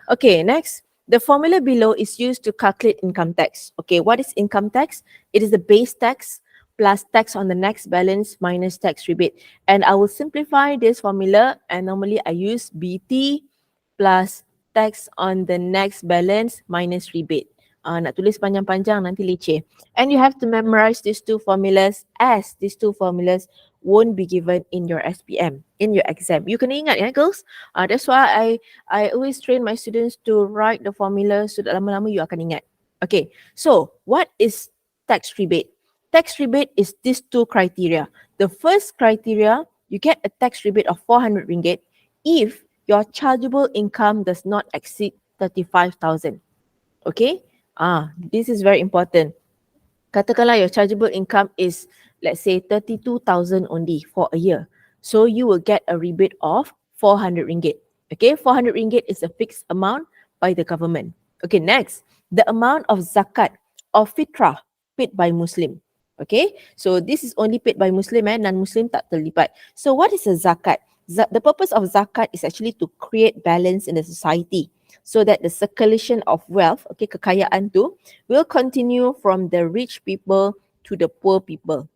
Okay, next. The formula below is used to calculate income tax. Okay, what is income tax? It is the base tax plus tax on the next balance minus tax rebate. And I will simplify this formula, and normally I use BT plus tax on the next balance minus rebate. Nak tulis panjang-panjang nanti leceh. And you have to memorize these two formulas, as these two formulas won't be given in your SPM, in your exam. You kena ingat ya girls. That's why I always train my students to write the formula so that lama-lama you akan ingat. Okay, so what is tax rebate? Tax rebate is these two criteria. The first criteria, you get a tax rebate of 400 ringgit if your chargeable income does not exceed 35,000. Okay? This is very important. Katakanlah your chargeable income is, let's say, 32,000 only for a year. So you will get a rebate of 400 ringgit. Okay, 400 ringgit is a fixed amount by the government. Okay, next, the amount of zakat or fitrah paid by Muslim. Okay, so this is only paid by Muslim and non-Muslim tak terlibat. So what is a zakat? The purpose of zakat is actually to create balance in the society so that the circulation of wealth, okay, kekayaan tu, will continue from the rich people to the poor people.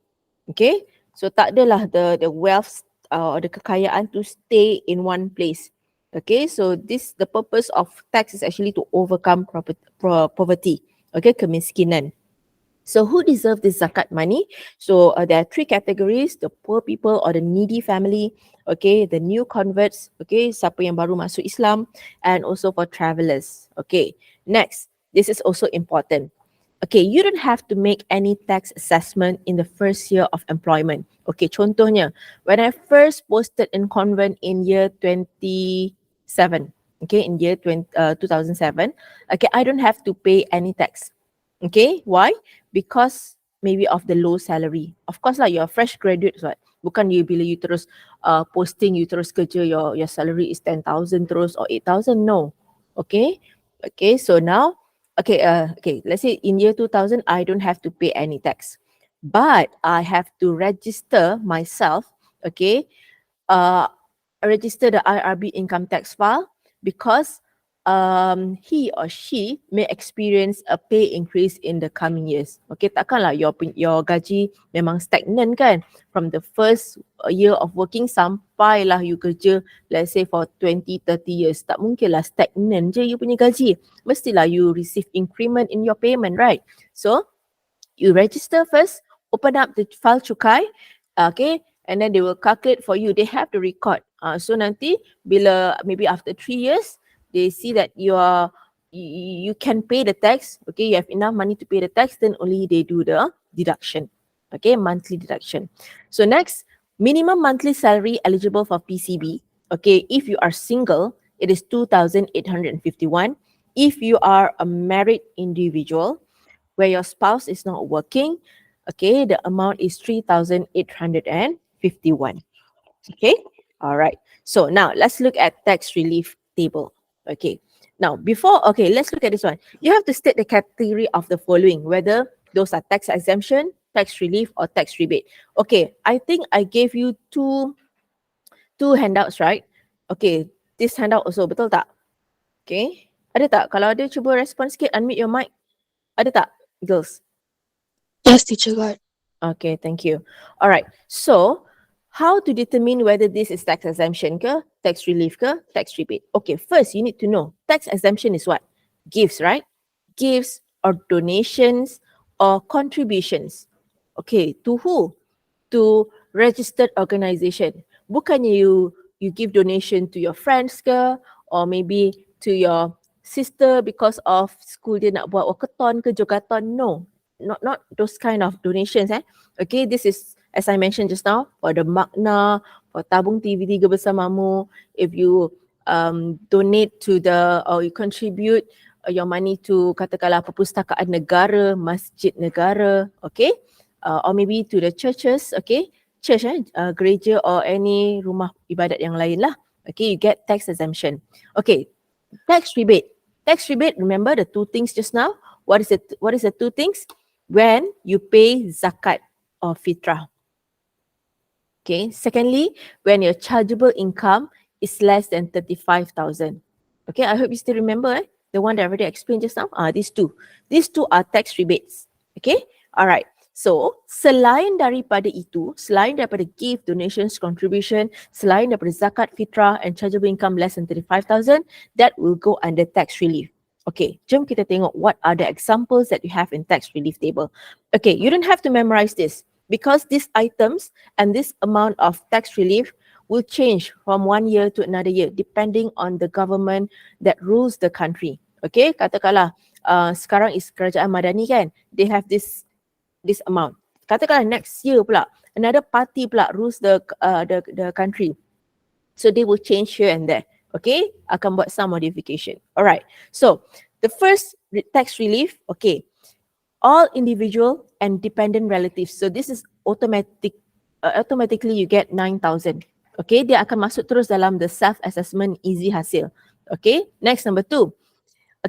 Okay, so tak adalah the wealth or the kekayaan to stay in one place. Okay, so the purpose of tax is actually to overcome poverty, okay, kemiskinan. So who deserve this zakat money? So there are three categories: the poor people or the needy family, okay, the new converts, okay, siapa yang baru masuk Islam, and also for travelers. Okay, next, this is also important. Okay, you don't have to make any tax assessment in the first year of employment. Okay, contohnya, when I first posted in convent in year 27, okay, in year 2007, okay, I don't have to pay any tax. Okay, why? Because maybe of the low salary. Of course lah, you're a fresh graduate, right? Bukan you bila you terus posting, you terus kerja, your salary is 10,000 terus or 8,000. No. Okay. Okay, so now, okay, let's say in year 2000, I don't have to pay any tax. But I have to register myself, okay, register the IRB income tax file because he or she may experience a pay increase in the coming years. Okay, takkanlah your gaji memang stagnant kan? From the first year of working sampailah you kerja, let's say for 20, 30 years. Tak mungkinlah stagnant je you punya gaji. Mestilah you receive increment in your payment, right? So, you register first, open up the file cukai, okay, and then they will calculate for you. They have to record. So nanti bila maybe after 3 years, they see that you can pay the tax, okay, you have enough money to pay the tax, then only they do the deduction, okay, monthly deduction. So next, minimum monthly salary eligible for PCB, okay, if you are single, it is 2,851. If you are a married individual, where your spouse is not working, okay, the amount is 3,851. Okay, all right. So now let's look at tax relief table. Okay, now let's look at this one. You have to state the category of the following, whether those are tax exemption, tax relief, or tax rebate. Okay, I think I gave you two handouts, right? Okay, this handout also, betul tak? Okay, ada tak? Kalau ada, cuba respon sikit, unmute your mic. Ada tak, girls? Yes, teacher, got. Okay, thank you. All right. So, how to determine whether this is tax exemption ke, tax relief ke, tax rebate? Okay, first you need to know tax exemption is what? Gifts, right? Gifts or donations or contributions. Okay, to who? To registered organisation. Bukannya you give donation to your friends ke, or maybe to your sister because of school dia nak buat walkathon ke jogathon. No, not those kind of donations. Okay, this is, as I mentioned just now, for the makna, for tabung TV3 bersamamu. If you donate to or you contribute your money to katakanlah perpustakaan negara, masjid negara, okay, or maybe to the churches, okay, church, gereja or any rumah ibadat yang lain lah. Okay, you get tax exemption. Okay, tax rebate. Tax rebate, remember the two things just now? What is the two things? when you pay zakat or fitrah. Okay. Secondly, when your chargeable income is less than 35,000. Okay, I hope you still remember the one that I already explained just now. These two. These two are tax rebates. Okay. Alright. So, selain daripada gift, donations, contribution, selain daripada zakat, fitrah and chargeable income less than 35,000, that will go under tax relief. Okay, jom kita tengok what are the examples that you have in tax relief table. Okay, you don't have to memorize this because these items and this amount of tax relief will change from one year to another year depending on the government that rules the country. Okay, katakanlah sekarang is kerajaan Madani kan, they have this amount. Katakanlah next year pula another party pula rules the country. So they will change here and there. Okay, akan buat some modification. Alright. So the first tax relief, okay, all individual and dependent relatives. So this is automatically you get 9,000. Okay, dia akan masuk terus dalam the self-assessment easy hasil. Okay, next number 2.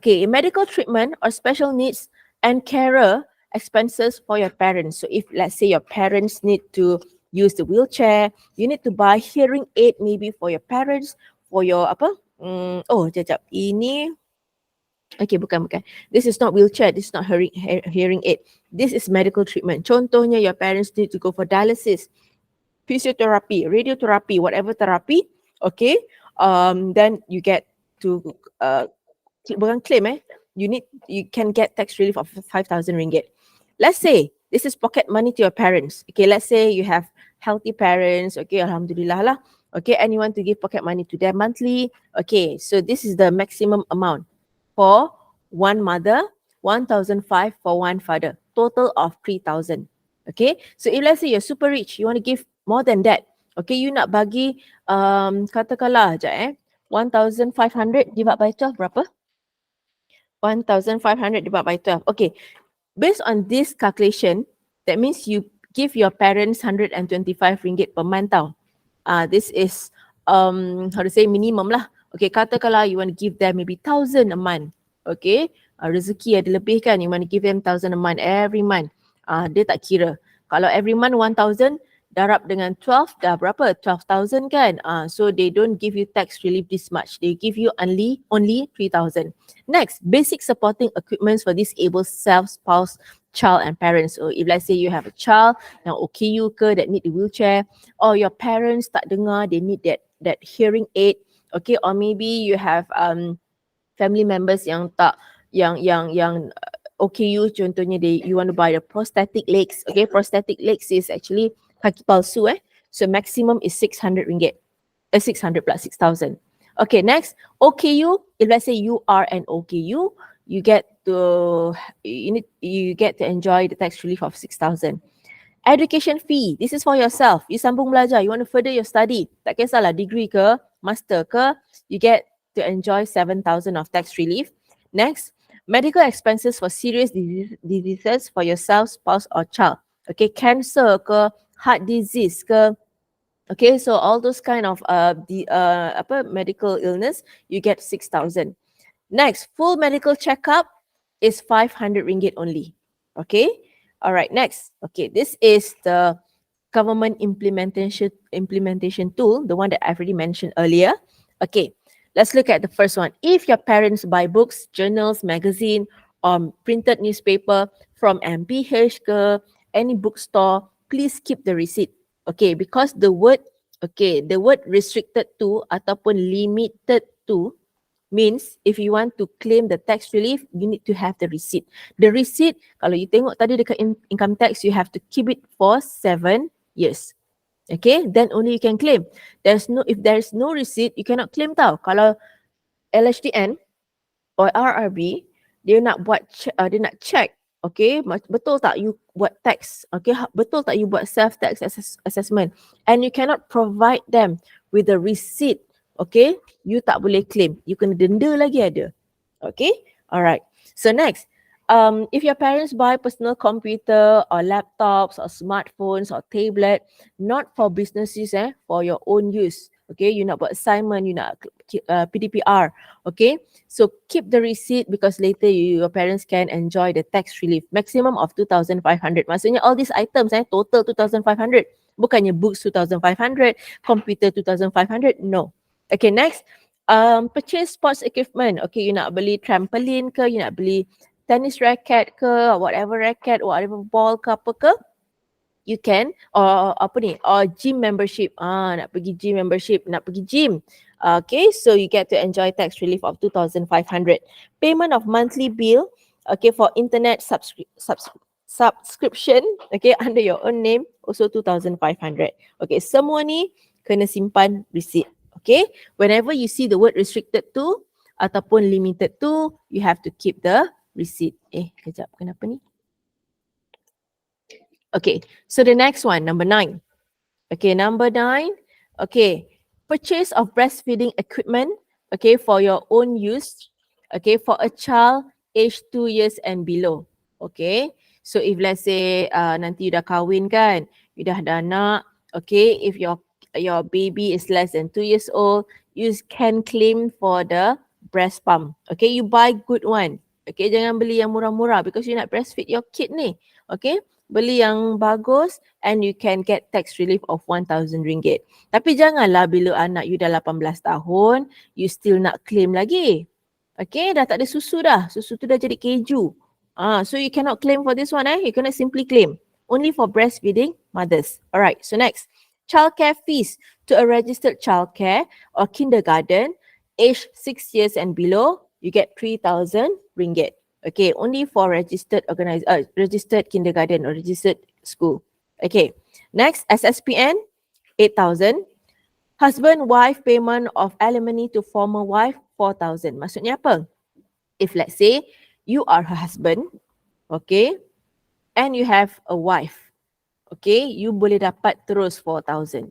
Okay, medical treatment or special needs and carer expenses for your parents. So if let's say your parents need to use the wheelchair, you need to buy hearing aid maybe for your parents, for your apa? Jap. Ini okay, bukan. This is not wheelchair. This is not hearing aid. This is medical treatment. Contohnya, your parents need to go for dialysis, physiotherapy, radiotherapy, whatever therapy. Okay, then you get to bukan claim you can get tax relief of 5,000 ringgit. Let's say this is pocket money to your parents. Okay, let's say you have healthy parents. Okay, alhamdulillah lah. Okay, and you want to give pocket money to them monthly. Okay, so this is the maximum amount for one mother, 1,500 for one father, total of 3,000. Okay, so if let's say you're super rich, you want to give more than that. Okay, you nak bagi katakanlah 1,500 divide by 12 berapa? 1,500 divided by 12. Okay, based on this calculation, that means you give your parents 125 ringgit per month tau. This is how to say minimum lah. Okay, katakanlah you want to give them maybe 1,000 a month. Okay, rezeki ada lebih kan, you want to give them 1,000 a month every month. Dia tak kira. Kalau every month 1,000, darab dengan 12 dah berapa? 12,000 kan? So they don't give you tax relief this much. They give you only 3,000. Next, basic supporting equipments for disabled self, spouse, child and parents. So if let's say you have a child yang OKU ke that need the wheelchair, or your parents tak dengar, they need that hearing aid. Okay, or maybe you have family members yang tak yang OKU, contohnya you want to buy the prosthetic legs. Okay, prosthetic legs is actually kaki palsu So maximum is 600 ringgit. 600 plus 6,000. Okay, next, OKU. If let's say you are an OKU, you get to enjoy the tax relief of 6,000. Education fee. This is for yourself. You sambung belajar. You want to further your study. Tak kisahlah degree ke, master ke, you get to enjoy 7,000 of tax relief. Next, medical expenses for serious diseases for yourself, spouse or child. Okay, cancer ke, heart disease ke. Okay, so all those kind of medical illness, you get 6,000. Next, full medical checkup is 500 ringgit only. Okay, all right. Next, okay, this is the government implementation tool, the one that I've already mentioned earlier. Okay, let's look at the first one. If your parents buy books, journals, magazine, or printed newspaper from MPH ke, any bookstore, please keep the receipt. Okay, because the word restricted to ataupun limited to means if you want to claim the tax relief, you need to have the receipt. The receipt, kalau you tengok tadi dekat income tax, you have to keep it for 7 years. Okay, then only you can claim. If there is no receipt, you cannot claim tau. Kalau LHDN or RRB, dia nak check, okay, betul tak you buat tax, okay, betul tak you buat self tax assessment, and you cannot provide them with the receipt, okay, you tak boleh claim, you kena denda lagi ada. Okay, alright. So next, if your parents buy personal computer or laptops or smartphones or tablet, not for business use, for your own use, Okay, you nak buat assignment, you nak PDPR. Okay, so keep the receipt because later your parents can enjoy the tax relief. Maximum of 2,500. Maksudnya all these items total 2,500. Bukannya books 2,500, computer 2,500. No. Okay, next. Purchase sports equipment. Okay, you nak beli trampoline ke, you nak beli tennis racket ke, whatever racket, whatever ball ke apa ke, you can, or apa ni, or gym membership. Nak pergi gym membership, nak pergi gym. Okay, so you get to enjoy tax relief of 2,500. Payment of monthly bill, okay, for internet subscription, okay, under your own name, also 2,500. Okay, semua ni kena simpan receipt. Okay, whenever you see the word restricted to ataupun limited to, you have to keep the receipt. Kejap, kenapa ni? Okay, so the next one, number 9. Okay, number 9. Okay, purchase of breastfeeding equipment, okay, for your own use, okay, for a child age 2 years and below. Okay, so if let's say nanti you dah kahwin kan, you dah ada anak, okay, if your baby is less than 2 years old, you can claim for the breast pump. Okay, you buy good one. Okay, jangan beli yang murah-murah because you nak breastfeed your kid ni. Okay, beli yang bagus and you can get tax relief of 1,000 ringgit. Tapi janganlah bila anak you dah 18 tahun, you still nak claim lagi. Okay, dah tak ada susu dah. Susu tu dah jadi keju. So you cannot claim for this one. You cannot simply claim. Only for breastfeeding mothers. Alright, so next. Childcare fees to a registered childcare or kindergarten, age 6 years and below, you get 3,000 ringgit. Okay, only for registered registered kindergarten or registered school. Okay, next, SSPN, 8,000. Husband-wife payment of alimony to former wife, 4,000. Maksudnya apa? If let's say you are her husband, okay, and you have a wife, okay, you boleh dapat terus 4,000.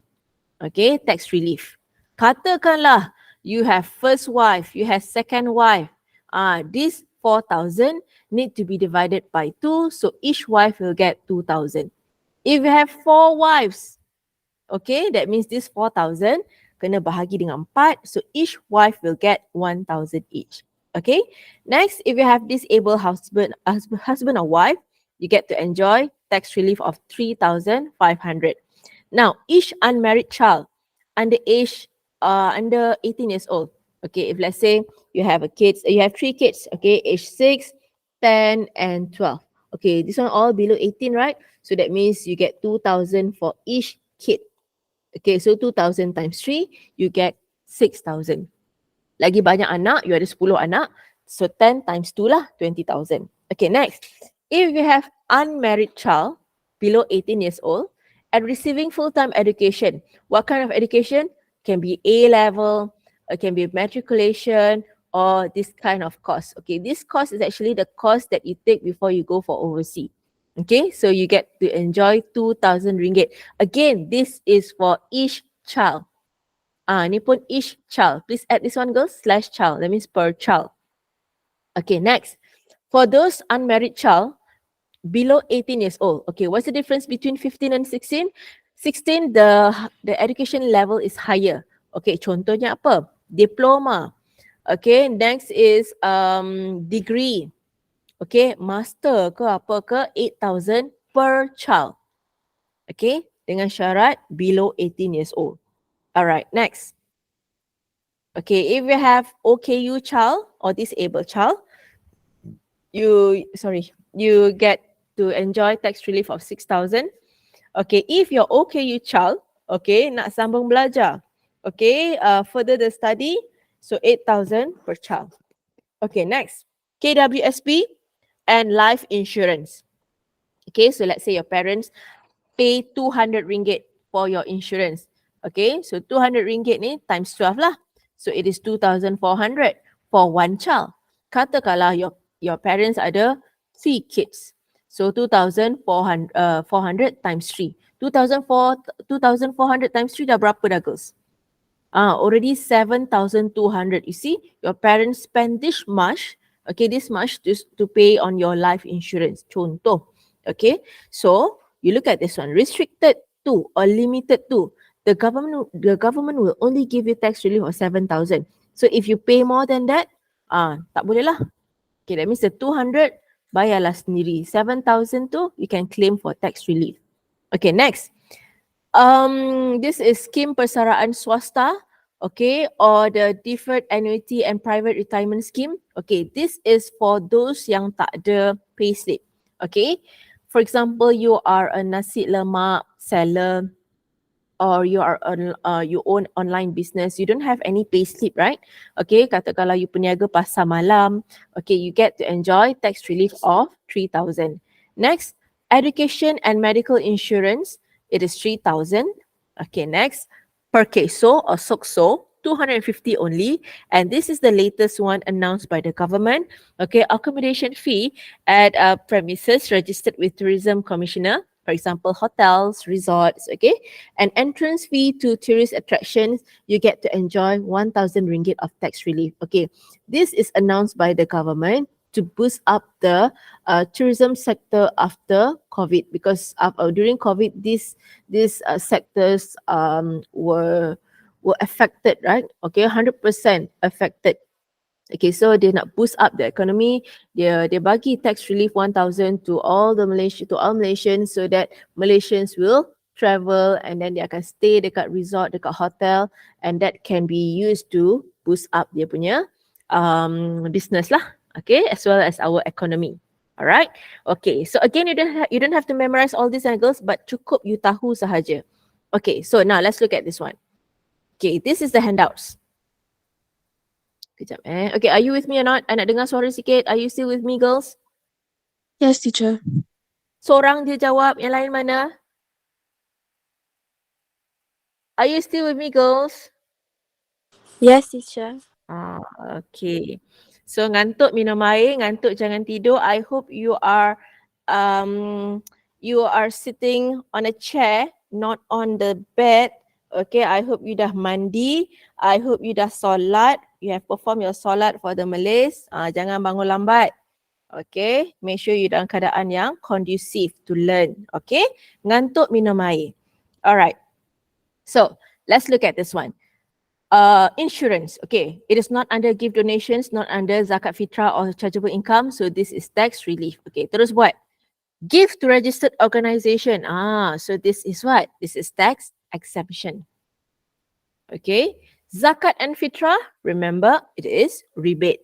Okay, tax relief. Katakanlah you have first wife, you have second wife. This 4,000 need to be divided by 2, so each wife will get 2,000. If you have 4 wives, okay, that means this 4,000 kena bahagi dengan 4, so each wife will get 1,000 each. Okay, next, if you have disabled husband or wife, you get to enjoy tax relief of 3,500. Now, each unmarried child under 18 years old. Okay, if let's say you have you have 3 kids, okay, age 6, 10, and 12. Okay, this one all below 18, right? So that means you get 2,000 for each kid. Okay, so 2,000 times 3, you get 6,000. Lagi banyak anak, you ada 10 anak, so 10 times 2 lah, 20,000. Okay, next. If you have unmarried child below 18 years old and receiving full-time education, what kind of education? Can be A-level, it can be matriculation, or this kind of course. Okay, this course is actually the course that you take before you go for overseas. Okay, so you get to enjoy 2,000 ringgit. Again, this is for each child. Ni pun each child. Please add this one, girls, /child. That means per child. Okay, next. For those unmarried child below 18 years old. Okay, what's the difference between 15 and 16? 16, the education level is higher. Okay, contohnya apa? Diploma. Okay, next is degree. Okay, master ke apa ke, 8,000 per child. Okay, dengan syarat below 18 years old. Alright, next. Okay, if you have OKU child or disabled child, you get to enjoy tax relief of 6,000. Okay, if your OKU child, okay, nak sambung belajar, okay, further the study, so 8,000 per child. Okay, next, KWSP and life insurance. Okay, so let's say your parents pay 200 ringgit for your insurance. Okay, so 200 ringgit ni times 12 lah. So it is 2,400 for one child. Katakanlah your parents ada 3 kids. So 2,400 times 3. 2,400 times 3 dah berapa dah, girls? Already 7,200. You see, your parents spend this much, okay, this much just to pay on your life insurance. Contoh, okay. So you look at this one, restricted to or limited to. the government will only give you tax relief of 7,000. So if you pay more than that, tak boleh lah. Okay, that means the 200 bayarlah sendiri. 7,000 tu you can claim for tax relief. Okay, next. This is scheme persaraan swasta, okay, or the deferred annuity and private retirement scheme. Okay, this is for those yang tak ada payslip. Okay, for example, you are a nasi lemak seller, or you own online business, you don't have any payslip, right? Okay, katakanlah you peniaga pasar malam, okay, you get to enjoy tax relief of 3,000. Next, education and medical insurance, it is 3,000. Okay, next, per queso or sokso, 250 only, and this is the latest one announced by the government. Okay, accommodation fee at premises registered with tourism commissioner, for example hotels, resorts, okay, an entrance fee to tourist attractions, you get to enjoy 1,000 ringgit of tax relief. Okay, this is announced by the government to boost up the tourism sector after COVID, because during COVID, these sectors were affected, right? Okay, 100% affected. Okay, so dia nak boost up the economy. Dia bagi tax relief 1,000 to all Malaysians, so that Malaysians will travel and then dia akan stay dekat resort, dekat hotel, and that can be used to boost up dia punya business lah. Okay, as well as our economy. Alright. Okay, so again, you don't have to memorize all these angles, but cukup you tahu sahaja. Okay, so now let's look at this one. Okay, this is the handouts. Kejap Okay, are you with me or not? I nak dengar suara sikit. Are you still with me, girls? Yes, teacher. Seorang dia jawab, yang lain mana? Are you still with me, girls? Yes, teacher. Okay. So ngantuk minum air, ngantuk jangan tidur. I hope you are sitting on a chair, not on the bed. Okay, I hope you dah mandi. I hope you dah solat. You have performed your solat for the Malays. Jangan bangun lambat. Okay, make sure you dalam keadaan yang conducive to learn. Okay, ngantuk minum air. Alright. So, let's look at this one. Insurance. Okay, it is not under gift donations, not under zakat fitrah or chargeable income. So, this is tax relief. Okay, terus buat. Give to registered organisation. So this is what? This is tax exemption. Okay. Zakat and fitrah, remember, it is rebate.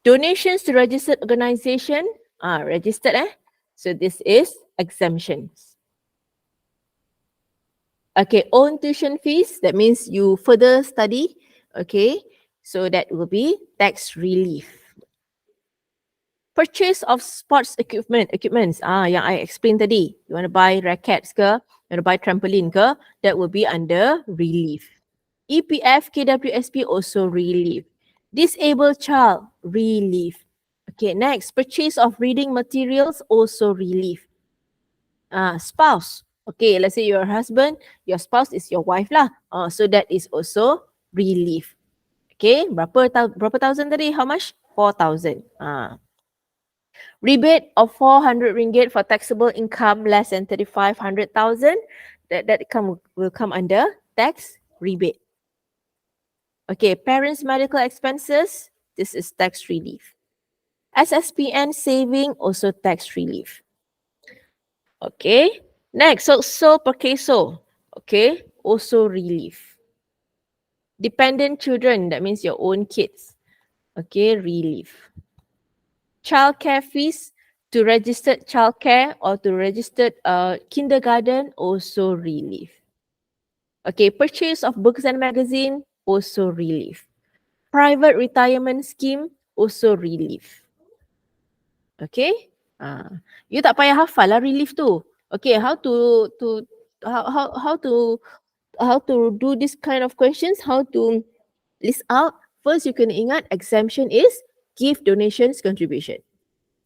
Donations to registered organisation, registered So this is exemptions. Okay, own tuition fees, that means you further study. Okay, so that will be tax relief. Purchase of sports equipments, yang I explained tadi. You want to buy rackets ke, you want to buy trampoline ke, that will be under relief. EPF, KWSP also relief. Disabled child, relief. Okay, next, purchase of reading materials, also relief. Spouse, okay, let's say your husband, your spouse is your wife lah. So that is also relief. Okay, berapa thousand tadi? How much? 4,000. Rebate of 400 ringgit for taxable income less than 3,500,000. That will come under tax rebate. Okay, parents' medical expenses, this is tax relief. SSPN saving, also tax relief. Okay, next, so per queso, okay, also relief. Dependent children, that means your own kids, okay, relief. Childcare fees to registered childcare or to registered kindergarten, also relief. Okay, purchase of books and magazine, also relief. Private retirement scheme, also relief. Okay, you tak payah hafal lah relief tu. Okay, how to do this kind of questions, how to list out. First, you can ingat exemption is gift, donations, contribution.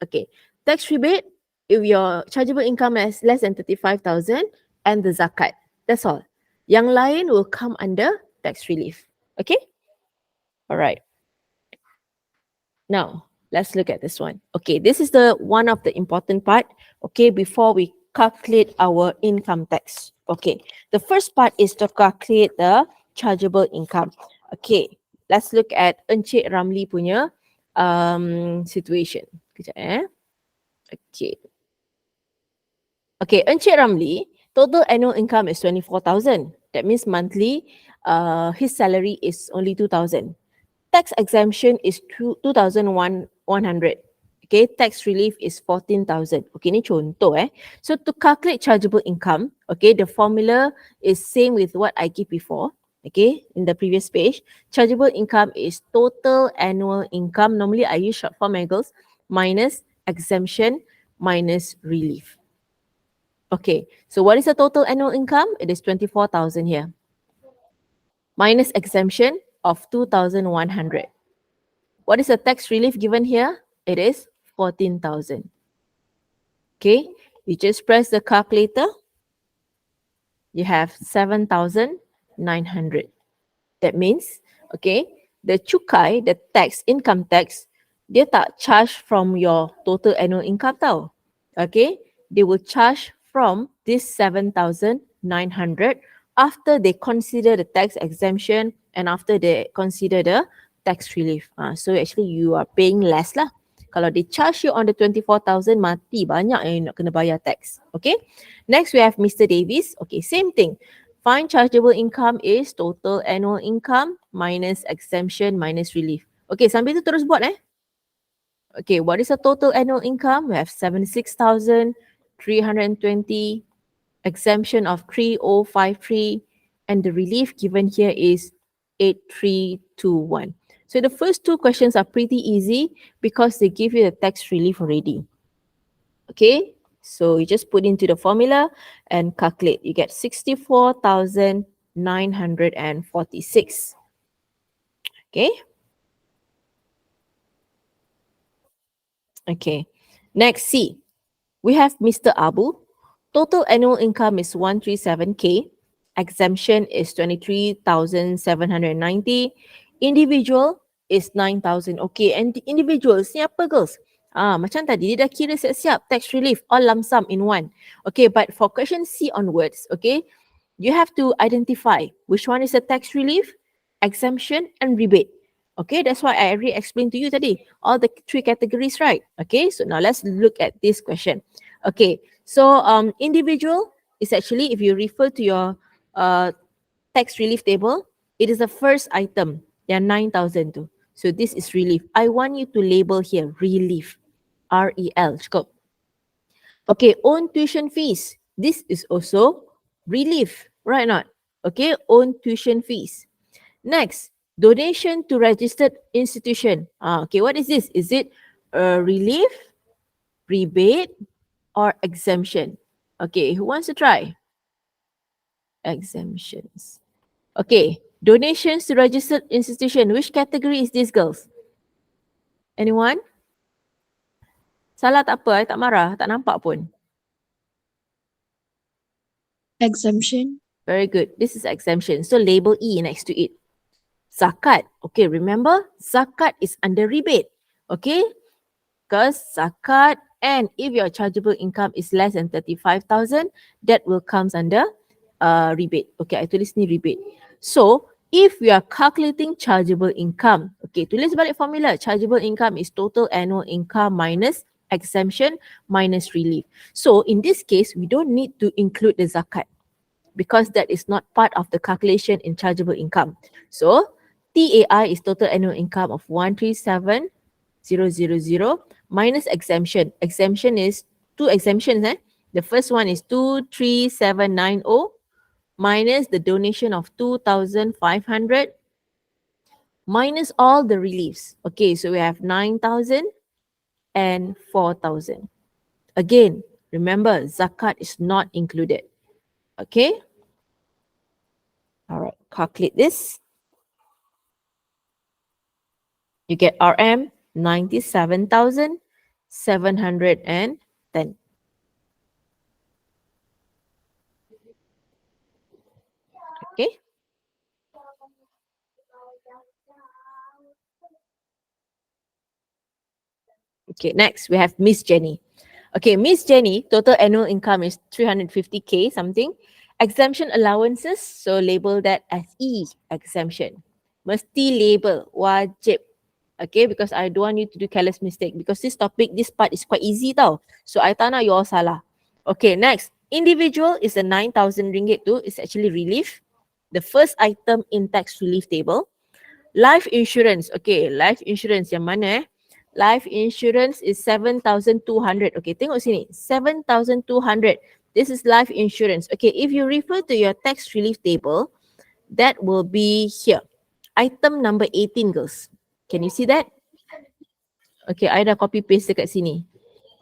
Okay, tax rebate, if your chargeable income is less than 35,000 and the zakat. That's all. Yang lain will come under tax relief. Okay? Alright. Now, let's look at this one. Okay, this is the one of the important part. Okay, before we calculate our income tax. Okay, the first part is to calculate the chargeable income. Okay, let's look at Encik Ramli punya situation. Kejap Okay. Okay, Encik Ramli, total annual income is 24,000. That means monthly, his salary is only 2,000. Tax exemption is 2,100. Okay, tax relief is 14,000. Okay, ni contoh So to calculate chargeable income, okay, the formula is same with what I give before. Okay, in the previous page, chargeable income is total annual income. Normally I use short form angles minus exemption minus relief. Okay, so what is the total annual income? It is 24,000 here. Minus exemption of 2,100. What is the tax relief given here? It is 14,000. Okay, you just press the calculator. You have 7,900. That means, okay, the cukai, the tax, income tax, dia tak charge from your total annual income tau. Okay, they will charge from this 7,900 after they consider the tax exemption and after they consider the tax relief. So actually you are paying less lah. Kalau they charge you on the 24,000, mati banyak yang nak kena bayar tax. Okay, next we have Mr. Davis. Okay, same thing. Find chargeable income is total annual income minus exemption minus relief. Okay, sambil tu terus buat Okay, what is the total annual income? We have 76,320, exemption of 3,053, and the relief given here is 8,321. So the first two questions are pretty easy because they give you the tax relief already. Okay, so you just put into the formula and calculate. You get 64,946. Okay. Okay. Next, C. We have Mr. Abu. Total annual income is 137K. Exemption is 23,790. Individual is 9,000. Okay, and the individuals ni apa girls? Macam tadi dia dah kira siap-siap tax relief all lump sum in one. Okay, but for question C onwards, okay, you have to identify which one is the tax relief, exemption and rebate. Okay, that's why I already explained to you tadi, all the three categories, right? Okay, so now let's look at this question. Okay, so individual is actually, if you refer to your tax relief table, it is the first item. There are 9,000 too. So this is relief. I want you to label here relief. R-E-L. Cukup. Okay, own tuition fees. This is also relief, right or not? Okay, own tuition fees. Next, donation to registered institution. Okay, what is this? Is it relief, rebate, or exemption? Okay, who wants to try? Exemptions. Okay, donations to registered institution. Which category is this, girls? Anyone? Salah tak apa, tak marah, tak nampak pun. Exemption. Very good. This is exemption. So label E next to it. Zakat. Okay, remember, zakat is under rebate. Okay, because zakat, and if your chargeable income is less than 35,000, that will comes under rebate. Okay, I tulis ni rebate. So, if we are calculating chargeable income, okay, tulis balik formula. Chargeable income is total annual income minus exemption minus relief. So, in this case, we don't need to include the zakat because that is not part of the calculation in chargeable income. So, TAI is total annual income of 137,000 minus exemption. Exemption is two exemptions. The first one is 23790 minus the donation of 2,500 minus all the reliefs. Okay, so we have 9,000 and 4,000. Again, remember, zakat is not included. Okay. All right, calculate this. You get RM 97,710. Okay. Okay, next we have Miss Jenny. Okay, Miss Jenny, total annual income is 350K something. Exemption allowances, so label that as E, exemption. Mesti label, wajib. Okay, because I don't want you to do careless mistake. Because this topic, this part is quite easy tau. So I tak nak you all salah. Okay, next. Individual is a 9,000 ringgit tu. It's actually relief. The first item in tax relief table. Life insurance. Okay, life insurance yang mana Life insurance is 7,200. Okay, tengok sini. 7,200. This is life insurance. Okay, if you refer to your tax relief table, that will be here. Item number 18, girls. Can you see that? Okay, I dah copy paste dekat sini.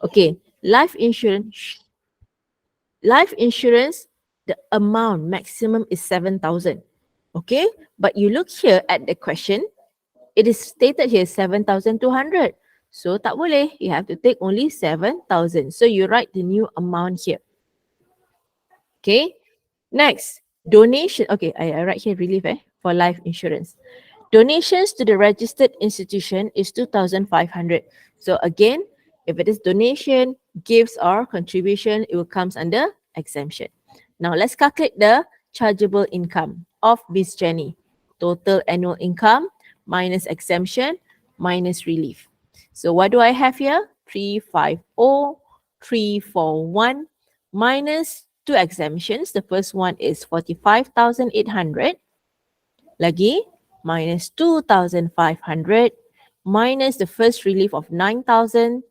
Okay, life insurance. Life insurance, the amount maximum is 7,000. Okay, but you look here at the question, it is stated here 7,200. So tak boleh, you have to take only 7,000. So you write the new amount here. Okay, next, donation. Okay, I write here relief for life insurance. Donations to the registered institution is 2,500. So again, if it is donation, gifts or contribution, it will comes under exemption. Now let's calculate the chargeable income of Miss Jenny. Total annual income minus exemption minus relief. So what do I have here? 350, 341 minus two exemptions. The first one is 45,800. Lagi minus 2,500 minus the first relief of 9,000.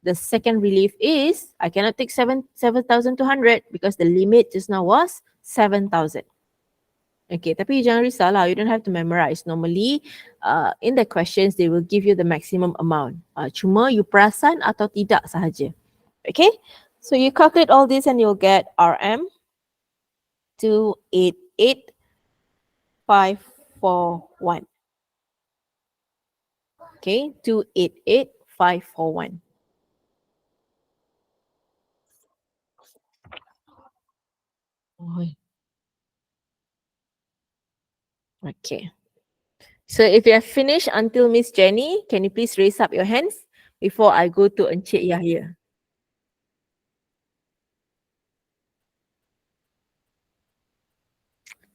The second relief is, I cannot take 7,200 because the limit just now was 7,000. Okay, tapi jangan risaulah, you don't have to memorize. Normally, in the questions, they will give you the maximum amount. Cuma you perasan atau tidak sahaja. Okay, so you calculate all this and you'll get RM 288,541. Okay, 288,541. Okay. So if you have finished until Miss Jenny, can you please raise up your hands before I go to Encik Yahya?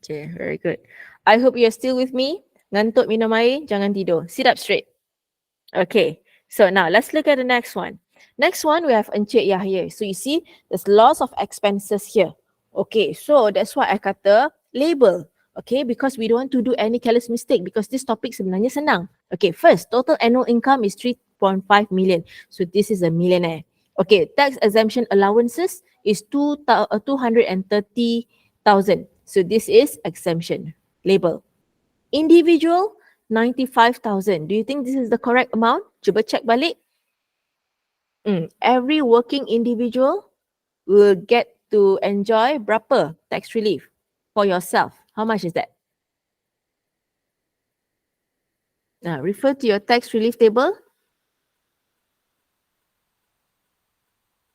Okay, very good. I hope you're still with me. Ngantuk minum air, jangan tidur. Sit up straight. Okay, so now let's look at the next one. Next one, we have Encik Yahya. So you see, there's lots of expenses here. Okay, so that's why I kata label. Okay, because we don't want to do any careless mistake because this topic sebenarnya senang. Okay, first, total annual income is 3.5 million. So this is a millionaire. Okay, tax exemption allowances is 230,000. So this is exemption label. Individual, 95,000. Do you think this is the correct amount? Cuba check balik. Every working individual will get to enjoy berapa tax relief for yourself? How much is that? Now, refer to your tax relief table.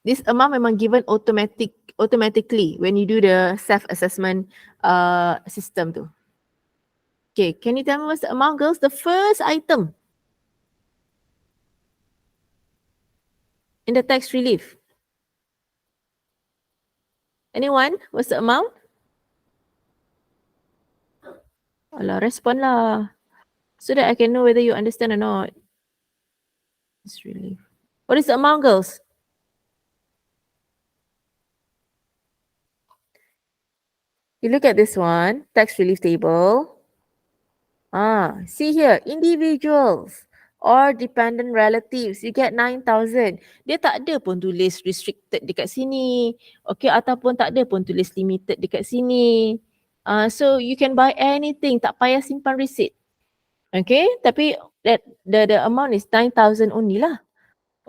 This amount memang given automatically when you do the self-assessment system tu. Okay, can you tell me what's the amount, girls? The first item in the tax relief. Anyone? What's the amount? Alah, respond lah. So that I can know whether you understand or not. Tax relief. What is the amount, girls? You look at this one, tax relief table. See here, individuals or dependent relatives, you get 9,000. Dia tak ada pun tulis restricted dekat sini. Okay, ataupun tak ada pun tulis limited dekat sini. So you can buy anything, tak payah simpan receipt. Okay, tapi the amount is 9,000 only lah.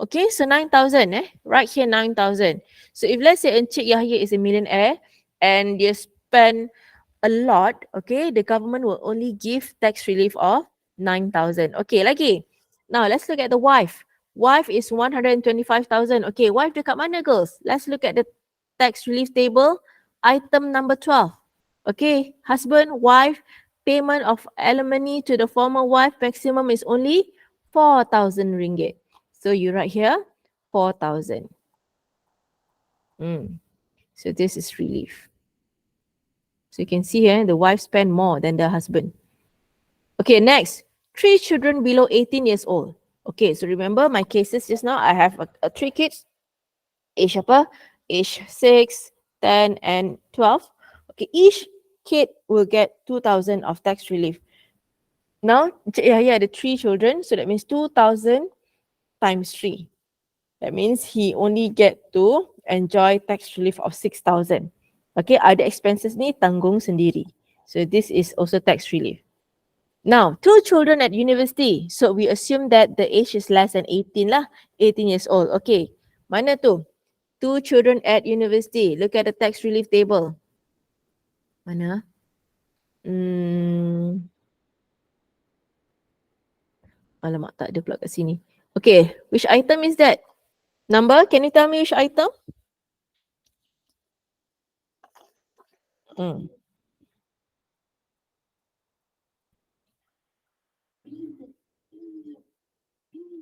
Okay, so 9,000 right here 9,000. So if let's say Encik Yahya is a millionaire and dia spend a lot, okay, the government will only give tax relief of 9,000. Okay, lagi. Now, let's look at the wife. Wife is 125,000. Okay, wife dekat mana, girls? Let's look at the tax relief table. Item number 12. Okay, husband, wife, payment of alimony to the former wife, maximum is only 4,000 ringgit. So you write here, 4,000. So this is relief. So you can see here, the wife spent more than the husband. Okay, next, 3 children below 18 years old. Okay, so remember my cases just now, I have 3 kids, age apa? Age 6, 10, and 12. Okay, each kid will get 2,000 of tax relief. Now, the 3 children, so that means 2,000 times 3. That means he only get to enjoy tax relief of 6,000. Okay, other expenses ni tanggung sendiri. So this is also tax relief. Now, 2 children at university. So we assume that the age is less than 18 lah. 18 years old. Okay. Mana tu? 2 children at university. Look at the tax relief table. Mana? Alamak, tak ada pula kat sini. Okay, which item is that? Number, can you tell me which item?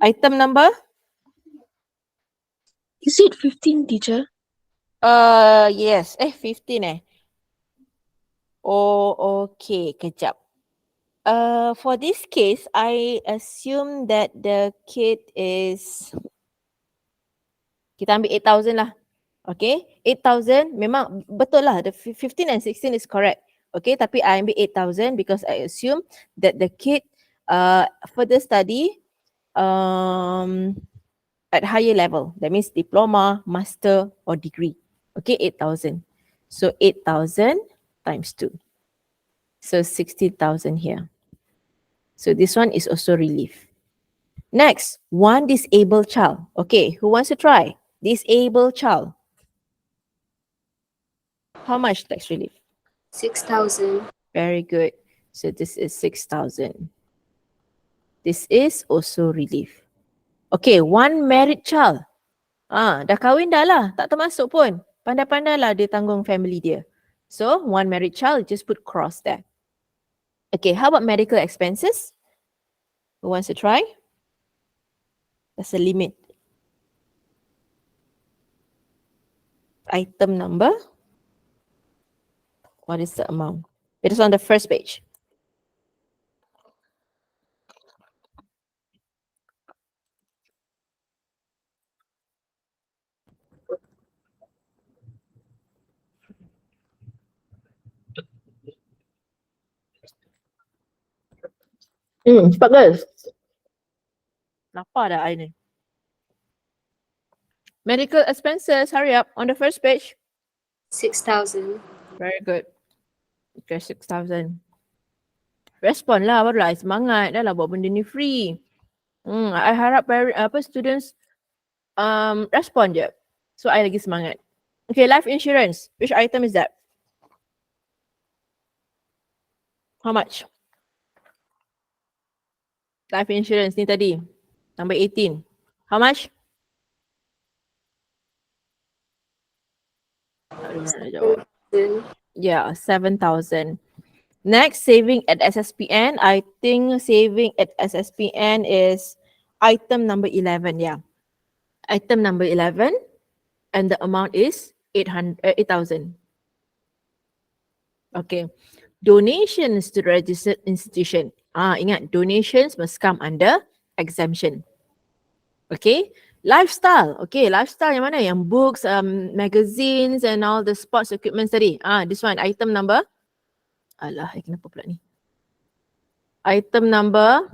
Item number? Is it 15, teacher? Yes. 15 eh. Oh, okay. Kejap. For this case, I assume that the kid is, kita ambil 8,000 lah. Okay, 8,000 memang betul lah. The 15 and 16 is correct. Okay, tapi I ambil 8,000 because I assume that the kid further study at higher level. That means diploma, master or degree. Okay, 8,000. So 8,000 times 2. So 60,000 here. So this one is also relief. Next, one disabled child. Okay, who wants to try? Disabled child. How much tax relief? 6,000. Very good. So this is 6,000. This is also relief. Okay, one married child. Dah kahwin dah lah. Tak termasuk pun. Pandai-pandai lah dia tanggung family dia. So, one married child, just put cross there. Okay, how about medical expenses? Who wants to try? That's a limit. Item number. What is the amount? It is on the first page. Cepat guys. Lapar dah I ni. Medical expenses, hurry up. On the first page. 6,000. Very good. Okay, 6,000. Respon lah, barulah I semangat. Dah lah buat benda ni free. I harap students respon je. So, I lagi semangat. Okay, life insurance. Which item is that? How much? Life insurance ni tadi. Number 18. How much? Tak ada mana nak jawab. Yeah, 7,000. Next, saving at SSPN. I think saving at SSPN is item number 11. Yeah. Item number 11. And the amount is 8,000. Okay. Donations to registered institution. Ingat, donations must come under exemption. Okay. Lifestyle. Okay, lifestyle yang mana? Yang books, magazines and all the sports equipment tadi. This one, item number. Alah, kenapa pula ni? Item number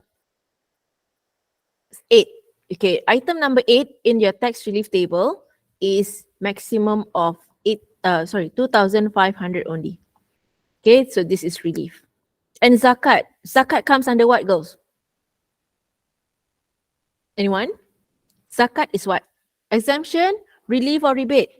8. Okay, item number 8 in your tax relief table is maximum of 2,500 only. Okay, so this is relief. And zakat. Zakat comes under what, girls? Anyone? Zakat is what? Exemption, relief or rebate?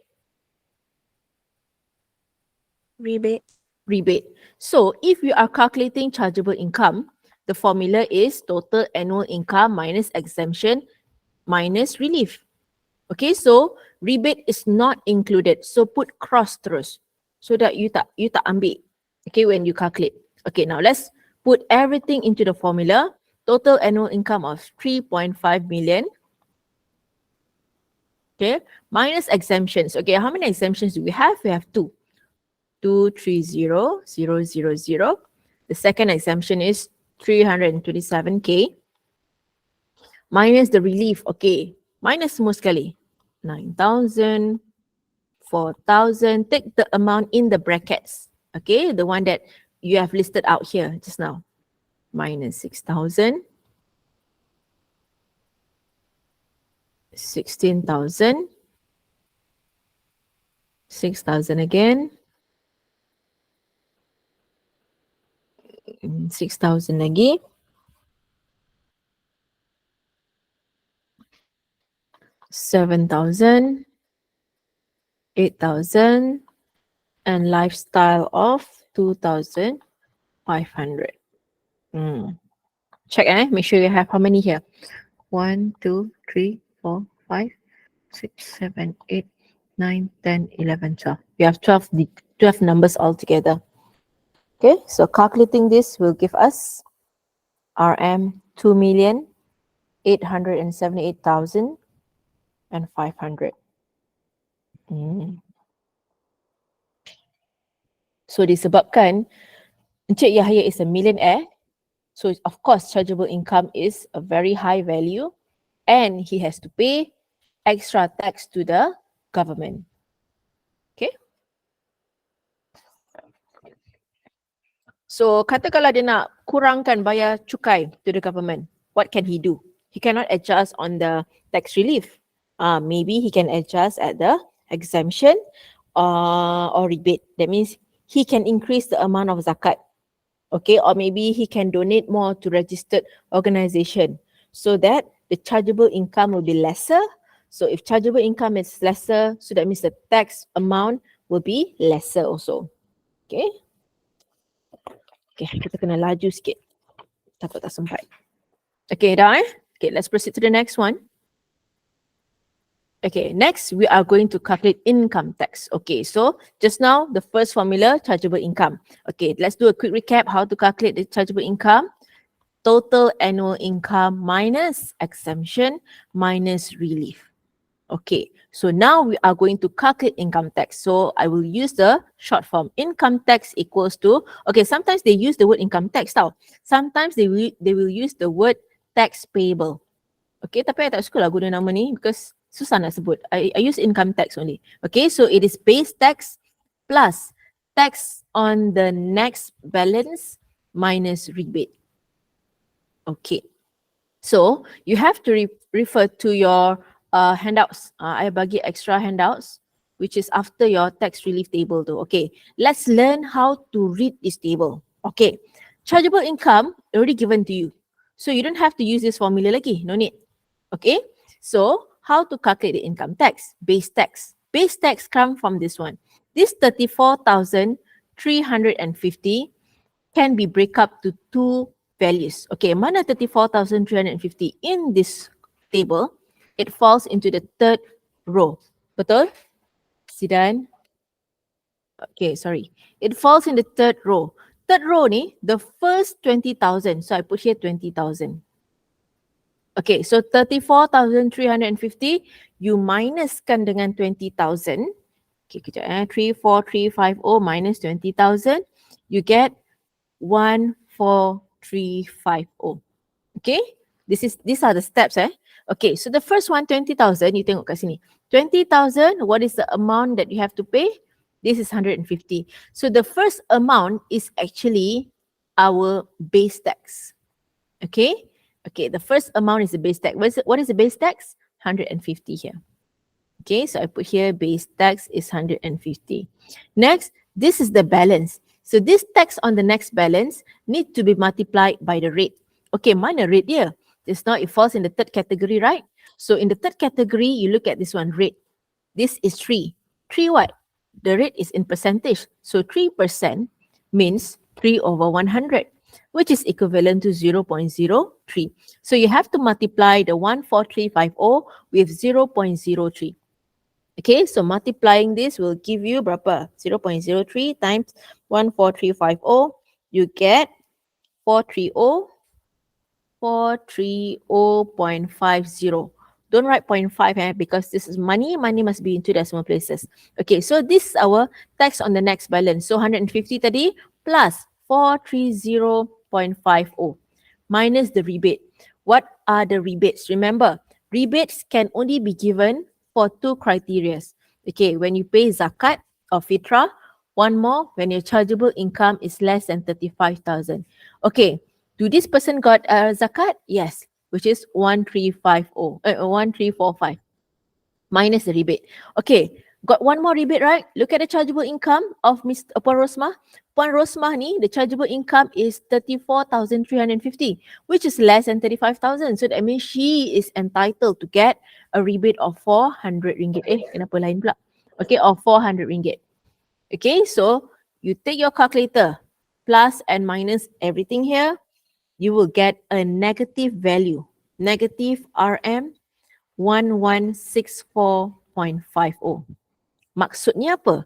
Rebate. Rebate. So if you are calculating chargeable income, the formula is total annual income minus exemption minus relief. Okay, so rebate is not included. So put cross terus so that you tak ambil. Okay, when you calculate. Okay, now let's put everything into the formula. Total annual income of 3.5 million. Okay, minus exemptions. Okay, how many exemptions do we have? We have 2. 230,000. The second exemption is 327K minus the relief. Okay, minus semua sekali. 9,000, 4,000. Take the amount in the brackets. Okay, the one that you have listed out here just now. Minus 6,000. 16,000. 6,000 again. 6,000 lagi. 7,000. 8,000. And lifestyle of 2,500. Check, make sure you have how many here? 1, 2, 3, 4, 5, 6, 7, 8, 9, 10, 11, 12. You have 12 numbers altogether. Okay, so calculating this will give us RM 2,878,500. So disebabkan Encik Yahya is a millionaire, so of course chargeable income is a very high value and he has to pay extra tax to the government. Okay. So katakanlah dia nak kurangkan bayar cukai to the government, what can he do? He cannot adjust on the tax relief. Maybe he can adjust at the exemption or rebate. That means he can increase the amount of zakat. Okay, or maybe he can donate more to registered organization so that the chargeable income will be lesser. So if chargeable income is lesser, so that means the tax amount will be lesser also. Okay. Okay, kita kena laju sikit. Takut tak sempat. Okay, dah Okay, let's proceed to the next one. Okay, next we are going to calculate income tax. Okay, so just now the first formula, chargeable income. Okay, let's do a quick recap how to calculate the chargeable income. Total annual income minus exemption minus relief. Okay, so now we are going to calculate income tax. So I will use the short form. Income tax equals to, okay, sometimes they use the word income tax tau. Sometimes they will use the word tax payable. Okay, tapi I tak suka lah guna nama ni because susah nak sebut. I use income tax only. Okay, so it is base tax plus tax on the next balance minus rebate. Okay, so you have to refer to your handouts. I bagi extra handouts which is after your tax relief table tu. Okay, let's learn how to read this table. Okay, chargeable income already given to you. So you don't have to use this formula lagi, no need. Okay, so how to calculate the income tax? Base tax. Base tax come from this one. This 34,350 can be break up to two values. Okay, mana 34,350 in this table? It falls into the third row. Betul? Sidan? Okay, sorry. It falls in the third row. Third row ni, the first 20,000. So I put here 20,000. Okay, so 34,350 you minuskan dengan 20,000. Okay, kejap 34350 minus 20,000. You get 14350. Okay, these are the steps Okay, so the first one 20,000, you tengok kat sini. 20,000, what is the amount that you have to pay? This is 150. So the first amount is actually our base tax. Okay, the first amount is the base tax. What is the base tax? 150 here. Okay, so I put here base tax is 150. Next, this is the balance. So this tax on the next balance need to be multiplied by the rate. Okay, mana rate dia? Just now it falls in the third category, right? So in the third category, you look at this one, rate. This is 3. 3 what? The rate is in percentage. So 3% means 3 over 100, which is equivalent to 0.03. So you have to multiply the 14350 with 0.03. Okay, so multiplying this will give you berapa? 0.03 times 14350. You get 430.50. Don't write 0.5 because this is money. Money must be in two decimal places. Okay, so this is our tax on the next balance. So 150 tadi plus 430.50 minus the rebate. What are the rebates? Remember, rebates can only be given for two criteria. Okay, when you pay zakat or fitrah, one more when your chargeable income is less than 35,000. Okay, do this person got zakat? Yes, which is 1345 minus the rebate. Okay, got one more rebate, right? Look at the chargeable income of Mr. Puan Rosmah. Puan Rosmah ni, the chargeable income is 34,350, which is less than 35,000. So that means she is entitled to get a rebate of 400 ringgit. Kenapa lain pula? Okay, of 400 ringgit. Okay, so you take your calculator, plus and minus everything here, you will get a negative value, negative RM 1164.50. Maksudnya apa?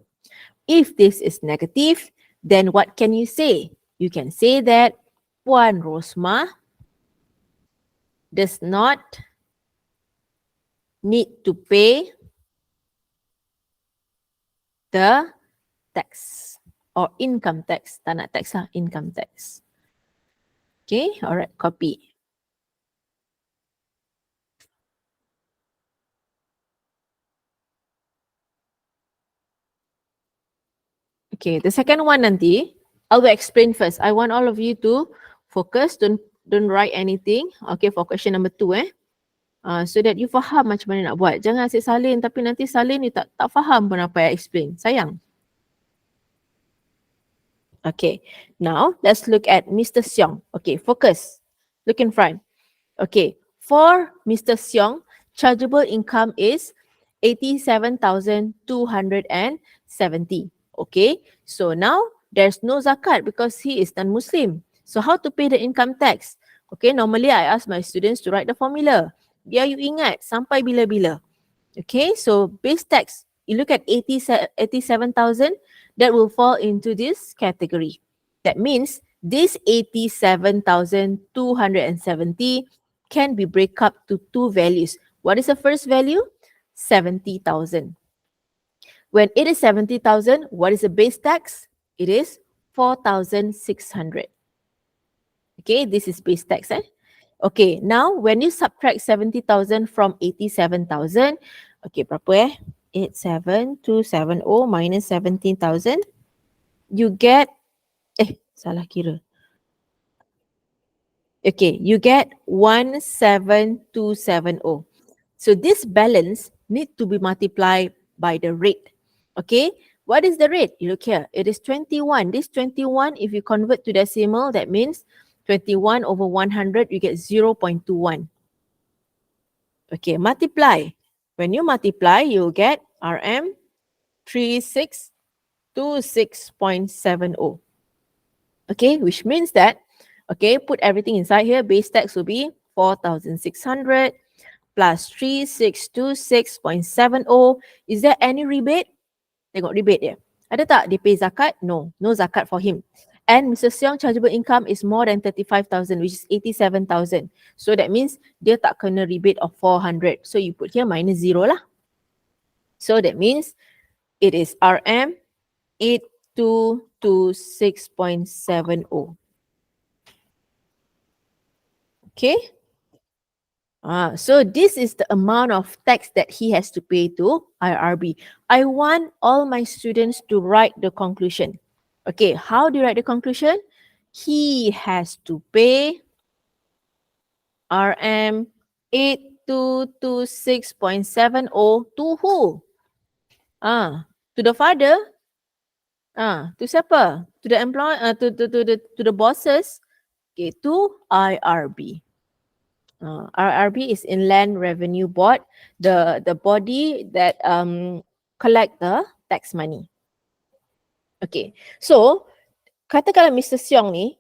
If this is negative, then what can you say? You can say that Puan Rosmah does not need to pay the tax or income tax. Tak nak tax lah, income tax. Okay, alright, copy. Okay, the second one nanti, I will explain first. I want all of you to focus, don't write anything. Okay, for question number 2 so that you faham macam mana nak buat. Jangan asyik salin tapi nanti salin you tak faham pun apa yang explain. Sayang. Okay, now let's look at Mr. Siong. Okay, focus. Look in front. Okay, for Mr. Siong, chargeable income is 87,270. Okay, so now there's no zakat because he is non-Muslim. So how to pay the income tax? Okay, normally I ask my students to write the formula. Biar you ingat sampai bila-bila. Okay, so base tax, you look at 87,000, that will fall into this category. That means this 87,270 can be break up to two values. What is the first value? 70,000. When it is 70,000, what is the base tax? It is 4,600. Okay, this is base tax. Okay, now when you subtract 70,000 from 87,000, okay, berapa 87,270 minus 17,000, you get, salah kira. Okay, you get 17,270. So this balance need to be multiplied by the rate. Okay, what is the rate? You look here, it is 21. This 21, if you convert to decimal, that means 21 over 100, you get 0.21. Okay, multiply. When you multiply, you'll get RM 3626.70. Okay, which means that, okay, put everything inside here. Base tax will be 4,600 plus 3626.70. Is there any rebate? Tengok rebate dia. Ada tak dia pay zakat? No, no zakat for him. And Mr. Siong chargeable income is more than 35,000, which is 87,000. So that means dia tak kena rebate of 400. So you put here minus 0 lah. So that means it is RM 8226.70. Okay. So this is the amount of tax that he has to pay to IRB. I want all my students to write the conclusion. Okay, how do you write the conclusion? He has to pay RM 8226.70 to who? To the father? To siapa? To the employer? To the bosses? Okay, to IRB. IRB is Inland Revenue Board, the body that collect the tax money. Okay, so katakanlah Mr. Siong ni,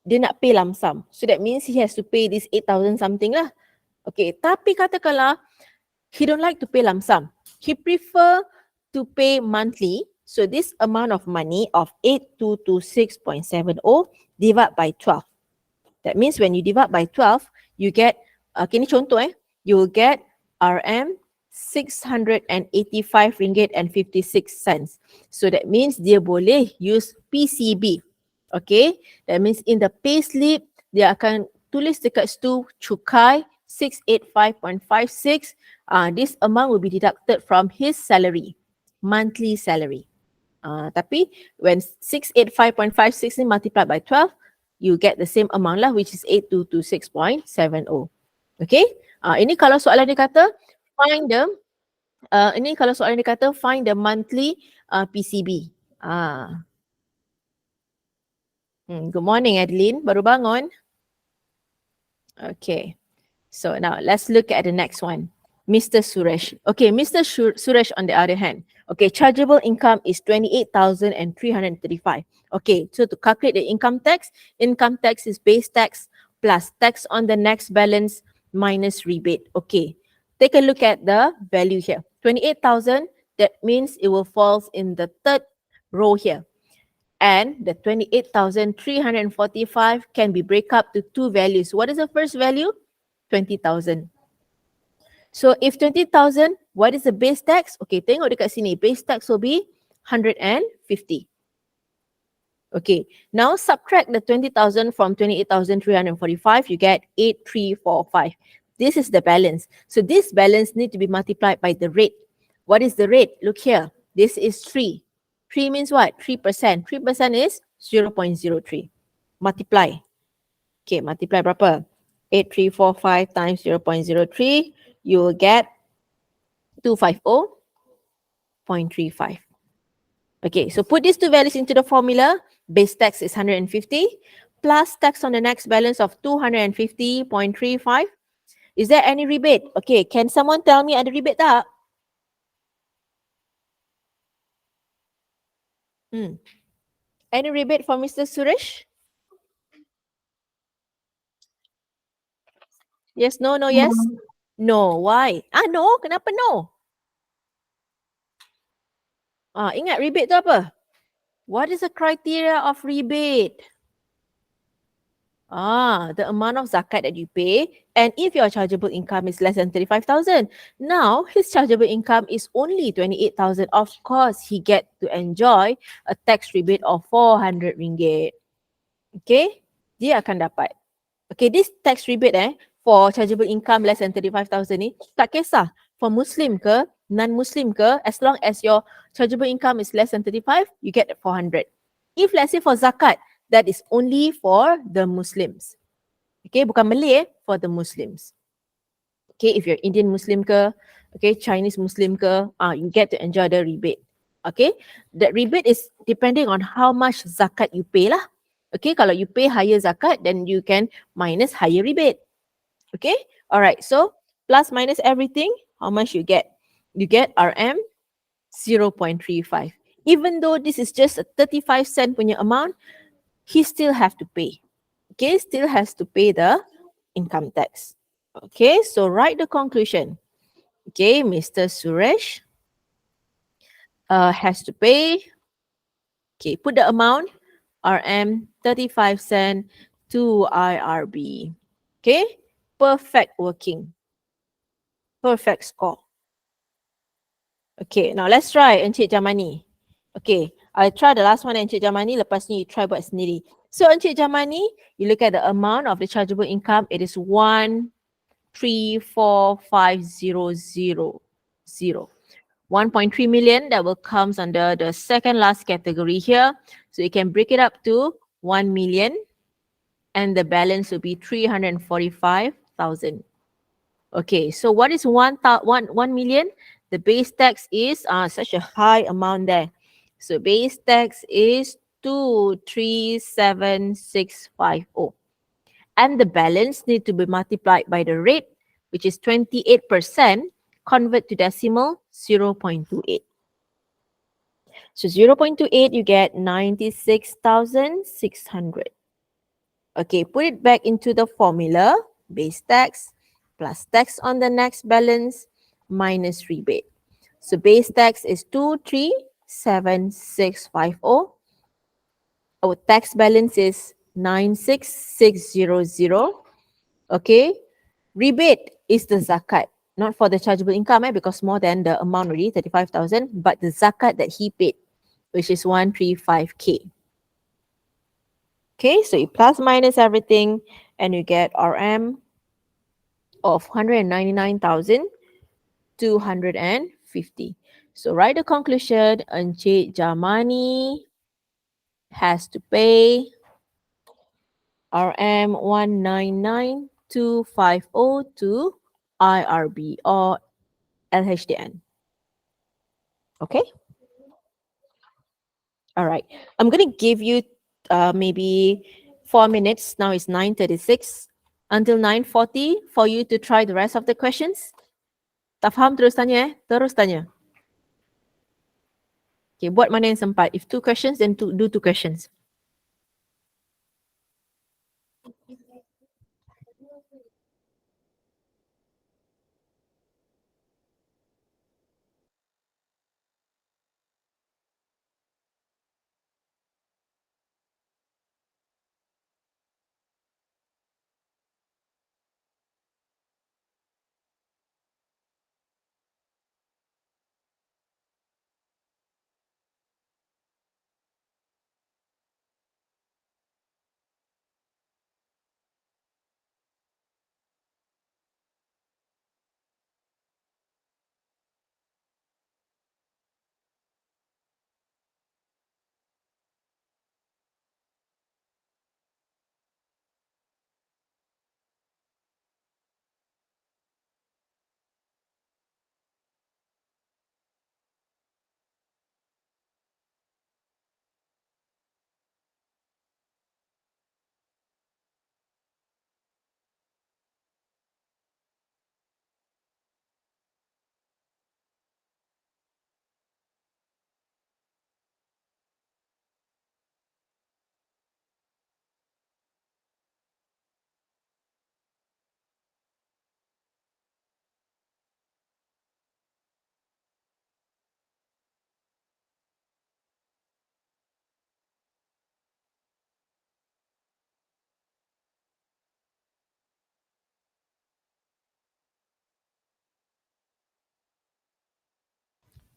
dia nak pay lump sum. So that means he has to pay this 8,000 something lah. Okay, tapi katakanlah he don't like to pay lump sum. He prefer to pay monthly. So this amount of money of 8226.70 divide by 12. That means when you divide by 12, you get, okay, ni contoh you will get RM 685 ringgit and 56 cents. So that means dia boleh use PCB. Okay, that means in the payslip dia akan tulis dekat situ cukai 685.56. This amount will be deducted from his salary, monthly salary. Tapi when 685.56 ni multiplied by 12, you get the same amount lah, which is 8226.70. Okay, ini kalau soalan dia kata find the find the monthly PCB. Good morning Adeline, baru bangun. Okay, so now let's look at the next one. Mr. Suresh. Okay, Mr. Suresh on the other hand. Okay, chargeable income is 28,335. Okay, so to calculate the income tax is base tax plus tax on the next balance minus rebate. Okay, take a look at the value here. 28,000, that means it will fall in the third row here. And the 28,345 can be break up to two values. What is the first value? 20,000. So if 20,000, what is the base tax? Okay, tengok dekat sini. Base tax will be 150. Okay, now subtract the 20,000 from 28,345, you get 8,345. This is the balance. So this balance need to be multiplied by the rate. What is the rate? Look here. This is 3. 3 means what? 3%. 3% is 0.03. Multiply. Okay, multiply berapa? 8,345 times 0.03, you will get 250.35. Okay, so put these two values into the formula. Base tax is 150 plus tax on the next balance of 250.35. Is there any rebate? Okay, can someone tell me ada rebate tak? Any rebate for Mr. Suresh? Yes, no, no, yes? No, why? No, kenapa no? Ingat rebate tu apa? What is the criteria of rebate? The amount of zakat that you pay, and if your chargeable income is less than 35,000. Now, his chargeable income is only 28,000. Of course, he get to enjoy a tax rebate of 400 ringgit. Okay, dia akan dapat. Okay, this tax rebate for chargeable income less than 35,000 ni, tak kisah for Muslim ke, non-Muslim ke, as long as your chargeable income is less than 35, you get 400. If let's say for zakat, that is only for the Muslims. Okay, bukan Malay, for the Muslims. Okay, if you're Indian Muslim ke, okay, Chinese Muslim ke, you get to enjoy the rebate. Okay, that rebate is depending on how much zakat you pay lah. Okay, kalau you pay higher zakat, then you can minus higher rebate. Okay, alright, so plus minus everything, how much you get? You get RM 0.35. Even though this is just a 35 cent punya amount, he still have to pay. Okay, still has to pay the income tax. Okay, so write the conclusion. Okay, Mr. Suresh has to pay. Okay, put the amount RM 35 cent to IRB. Okay, perfect working. Perfect score. Okay, now let's try Encik Jamani. Okay, I try the last one Encik Jamani, lepas ni you try buat sendiri. So Encik Jamani, you look at the amount of the chargeable income, it is 1,345,000. 1.3 million, that will comes under the second last category here. So you can break it up to 1 million and the balance will be 345,000. Okay, so what is 1 million? The base tax is such a high amount there. So base tax is 237,650. And the balance need to be multiplied by the rate, which is 28%, convert to decimal 0.28. So 0.28, you get 96,600. Okay, put it back into the formula, base tax plus tax on the next balance minus rebate. So base tax is 237,650. Our tax balance is 96,600. Okay, rebate is the zakat. not for the chargeable income, because more than the amount already, 35,000, but the zakat that he paid, which is 135K. Okay, so you plus minus everything and you get RM of 199,250. So write the conclusion, Encik Jamani has to pay RM 199,250 to IRB or LHDN. Okay? All right. I'm going to give you maybe 4 minutes. Now it's 9:36 until 9:40 for you to try the rest of the questions. Tak faham terus tanya Terus tanya. Okay, buat mana yang sempat. If 2 questions, then do 2 questions.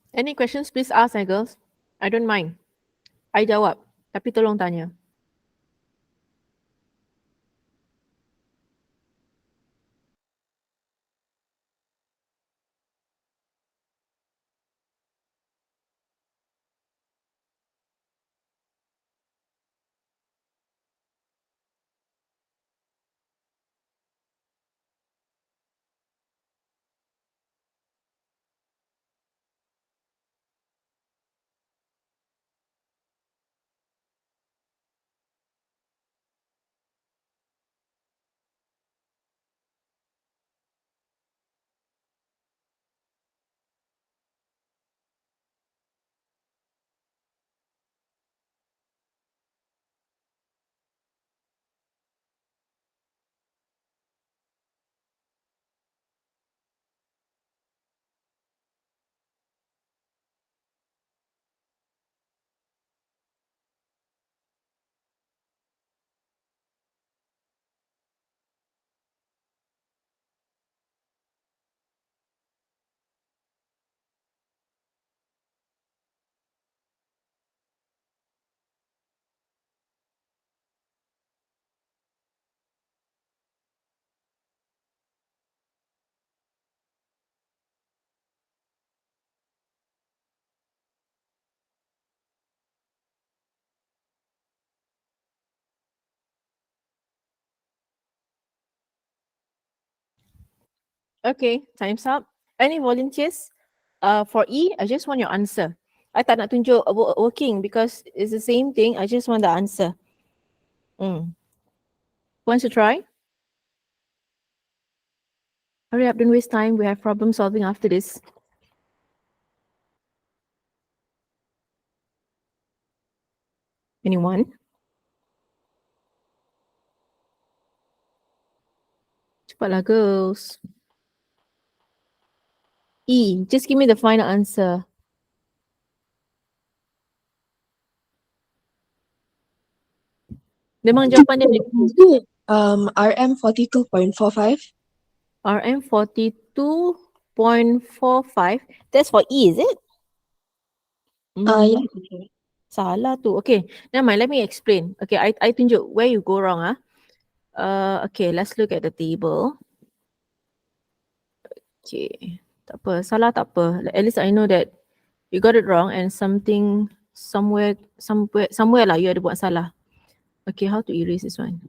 Any questions, please ask, girls. I don't mind. I jawab. Tapi tolong tanya. Okay, time's up. Any volunteers? For E, I just want your answer. I tak nak tunjuk working because it's the same thing. I just want the answer. Wants to try? Hurry up, don't waste time. We have problem solving after this. Anyone? Cepatlah, girls. E, just give me the final answer. Memang jawapan dia RM 42.45. RM 42 0.45. That's for E, is it? Yeah, teacher. Salah tu. Okay, never mind. Let me explain. Okay, I tunjuk where you go wrong. Okay, let's look at the table. Okay, tak apa. Salah tak apa. At least I know that you got it wrong and somewhere lah you ada buat salah. Okay, how to erase this one?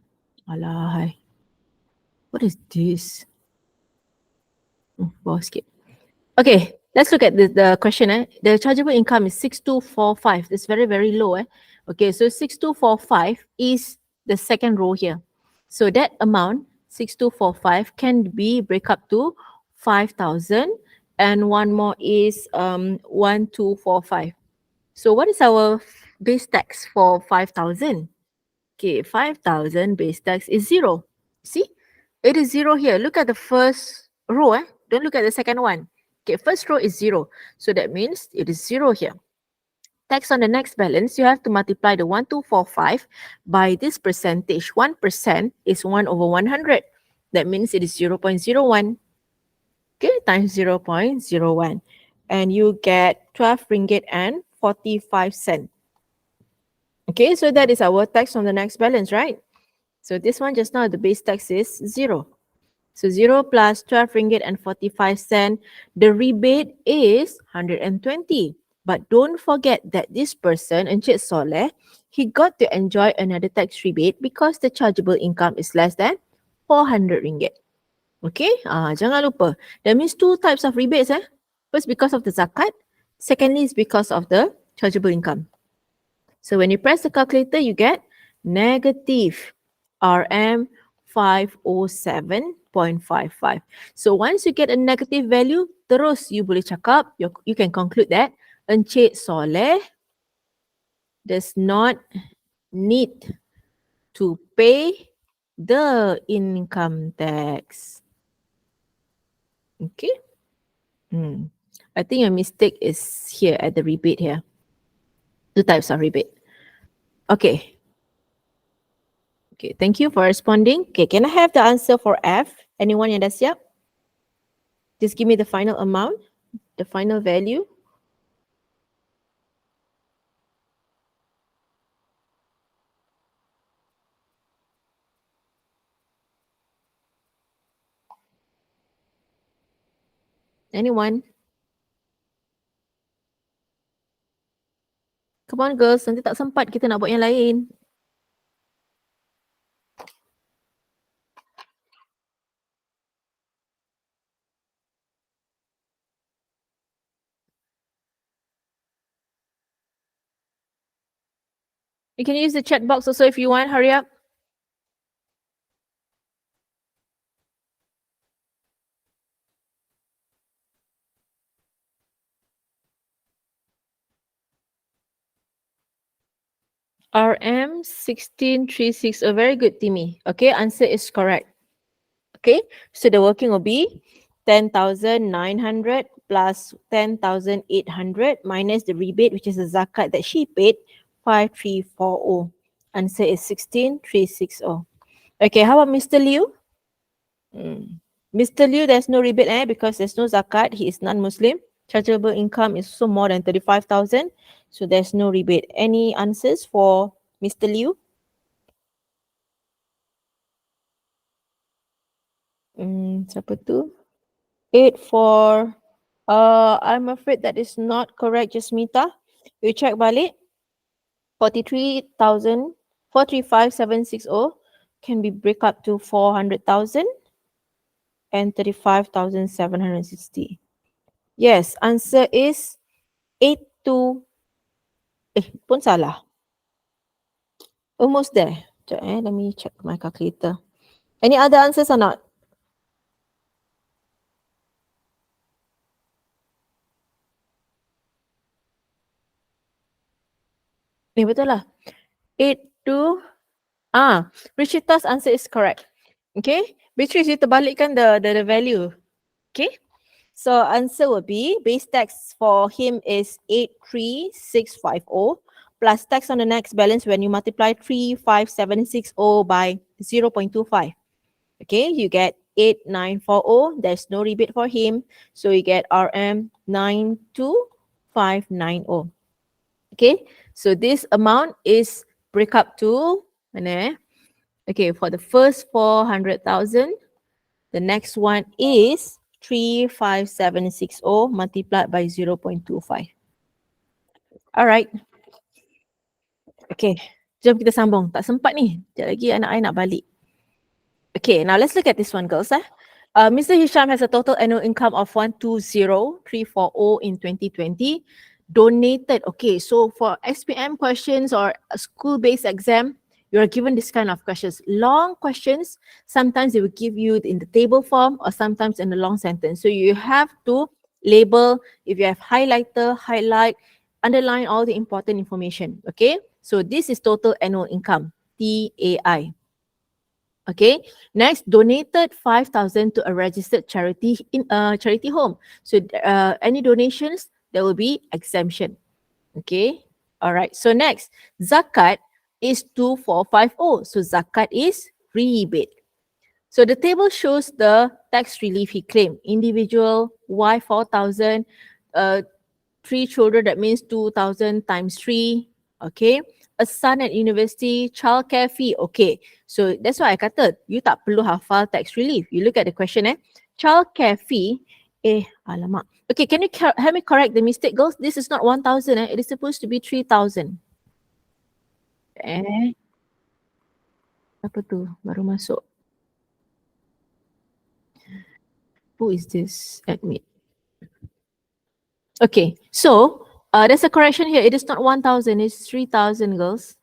Alah, what is this? Bawah sikit. Okay, let's look at the question. The chargeable income is 6245. It's very, very low. Okay, so 6245 is the second row here. So that amount, 6245, can be break up to 5,000 and one more is 1245. So what is our base tax for 5,000? Okay, 5,000 base tax is 0. See, it is 0 here. Look at the first row. Don't look at the second one. Okay, first row is 0. So that means it is 0 here. Tax on the next balance, you have to multiply the 1245 by this percentage. 1% is 1 over 100. That means it is 0.01. Okay, times 0.01. And you get 12 ringgit and 45 cents. Okay, so that is our tax on the next balance, right? So this one just now, the base tax is 0. So 0 plus 12 ringgit and 45 cent. The rebate is 120. But don't forget that this person, Encik Soleh, he got to enjoy another tax rebate because the chargeable income is less than 400 ringgit. Okay, jangan lupa. That means two types of rebates. First, because of the zakat. Secondly, is because of the chargeable income. So when you press the calculator, you get negative RM 507.55. So once you get a negative value, terus you boleh cakap, you can conclude that Encik Soleh does not need to pay the income tax. Okay. I think a mistake is here at the rebate here. Two types of rebate. Okay. Okay, thank you for responding. Okay, can I have the answer for F? Anyone yang dah siap? Just give me the final amount, the final value. Anyone? Come on girls, nanti tak sempat kita nak buat yang lain. You can use the chat box also if you want, hurry up. RM 16360. Very good, Timmy. Okay, answer is correct. Okay, so the working will be 10,900 plus 10,800 minus the rebate, which is the zakat that she paid, 5340. Answer is 16360. Okay, how about Mr. Liu? Mr. Liu, there's no rebate because there's no zakat. He is non-Muslim. Chargeable income is also more than 35,000. So there's no rebate. Any answers for Mr. Liu? Siapa tu? 84. I'm afraid that is not correct, Jasmita. You check balik. 43,000, 435,760 can be break up to 400,000 and 35,760. Yes, answer is 82. Pun salah. Almost there. Sekejap, let me check my calculator. Any other answers or not? Betul lah. 82. Richita's answer is correct. Okay. Beatrice, you terbalikkan the value. Okay. So answer will be base tax for him is 83650 plus tax on the next balance when you multiply 35760 by 0.25. Okay, you get 8940. There's no rebate for him. So you get RM 92590. Okay, so this amount is break up to mana? Okay, for the first 400,000, the next one is 35760 multiplied by 0.25. Alright. Okay, jom kita sambung. Tak sempat ni. Sekejap lagi anak I nak balik. Okay, now let's look at this one, girls. Mr. Hisham has a total annual income of 120,340 in 2020. Donated. Okay, so for SPM questions or a school-based exam, you are given this kind of questions. Long questions, sometimes they will give you in the table form or sometimes in a long sentence. So you have to label, if you have highlighter, highlight, underline all the important information. Okay, so this is total annual income, TAI. Okay, next, donated 5,000 to a registered charity in a charity home. So any donations, there will be exemption. Okay, all right. So next, zakat is 2450. So zakat is rebate. So the table shows the tax relief he claimed. Individual, Y 4,000, 3 children, that means 2,000 times 3. Okay. A son at university, childcare fee. Okay. So that's why I kata, you tak perlu hafal tax relief. You look at the question, childcare fee, alamak. Okay, can you help me correct the mistake, girls? This is not 1,000, it is supposed to be 3,000. Apa tu? Baru masuk. Who is this? Admit. Okay, so there's a correction here. It is not 1,000, it's 3,000, girls.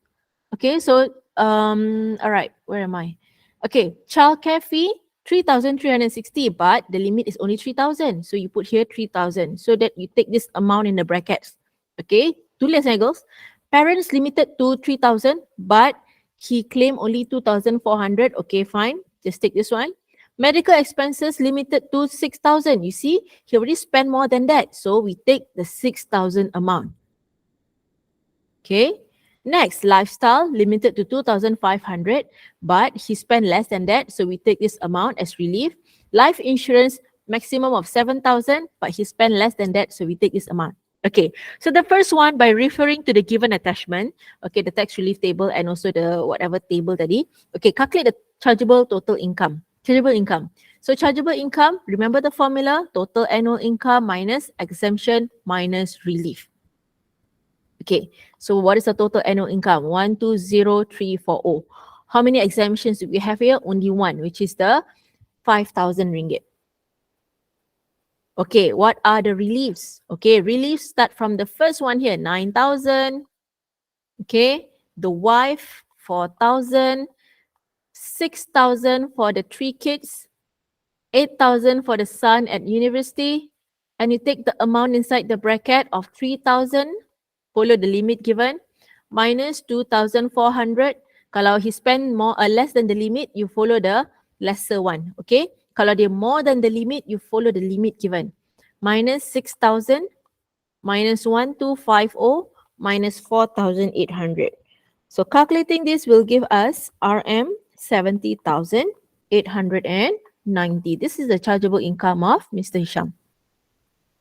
Okay, so all right, where am I? Okay, childcare fee 3,360, but the limit is only 3,000. So you put here 3,000 so that you take this amount in the brackets. Okay, tulis girls. Parents limited to 3,000, but he claimed only 2,400. Okay, fine. Just take this one. Medical expenses limited to 6,000. You see, he already spent more than that. So we take the 6,000 amount. Okay. Next, lifestyle limited to 2,500, but he spent less than that. So we take this amount as relief. Life insurance maximum of 7,000, but he spent less than that. So we take this amount. Okay, so the first one, by referring to the given attachment, okay, the tax relief table and also the whatever table tadi, okay, calculate the chargeable total income. Chargeable income. So chargeable income, remember the formula, total annual income minus exemption minus relief. Okay, so what is the total annual income? 120,340. How many exemptions do we have here? Only one, which is the 5,000 ringgit. Okay, what are the reliefs? Okay, reliefs start from the first one here, 9,000. Okay, the wife, 4,000. 6,000 for the 3 kids. 8,000 for the son at university. And you take the amount inside the bracket of 3,000. Follow the limit given. Minus 2,400. Kalau he spend more or less than the limit, you follow the lesser one. Okay. Kalau dia more than the limit, you follow the limit given. Minus 6,000, minus 1,250, minus 4,800. So calculating this will give us RM 70,890. This is the chargeable income of Mr. Hisham.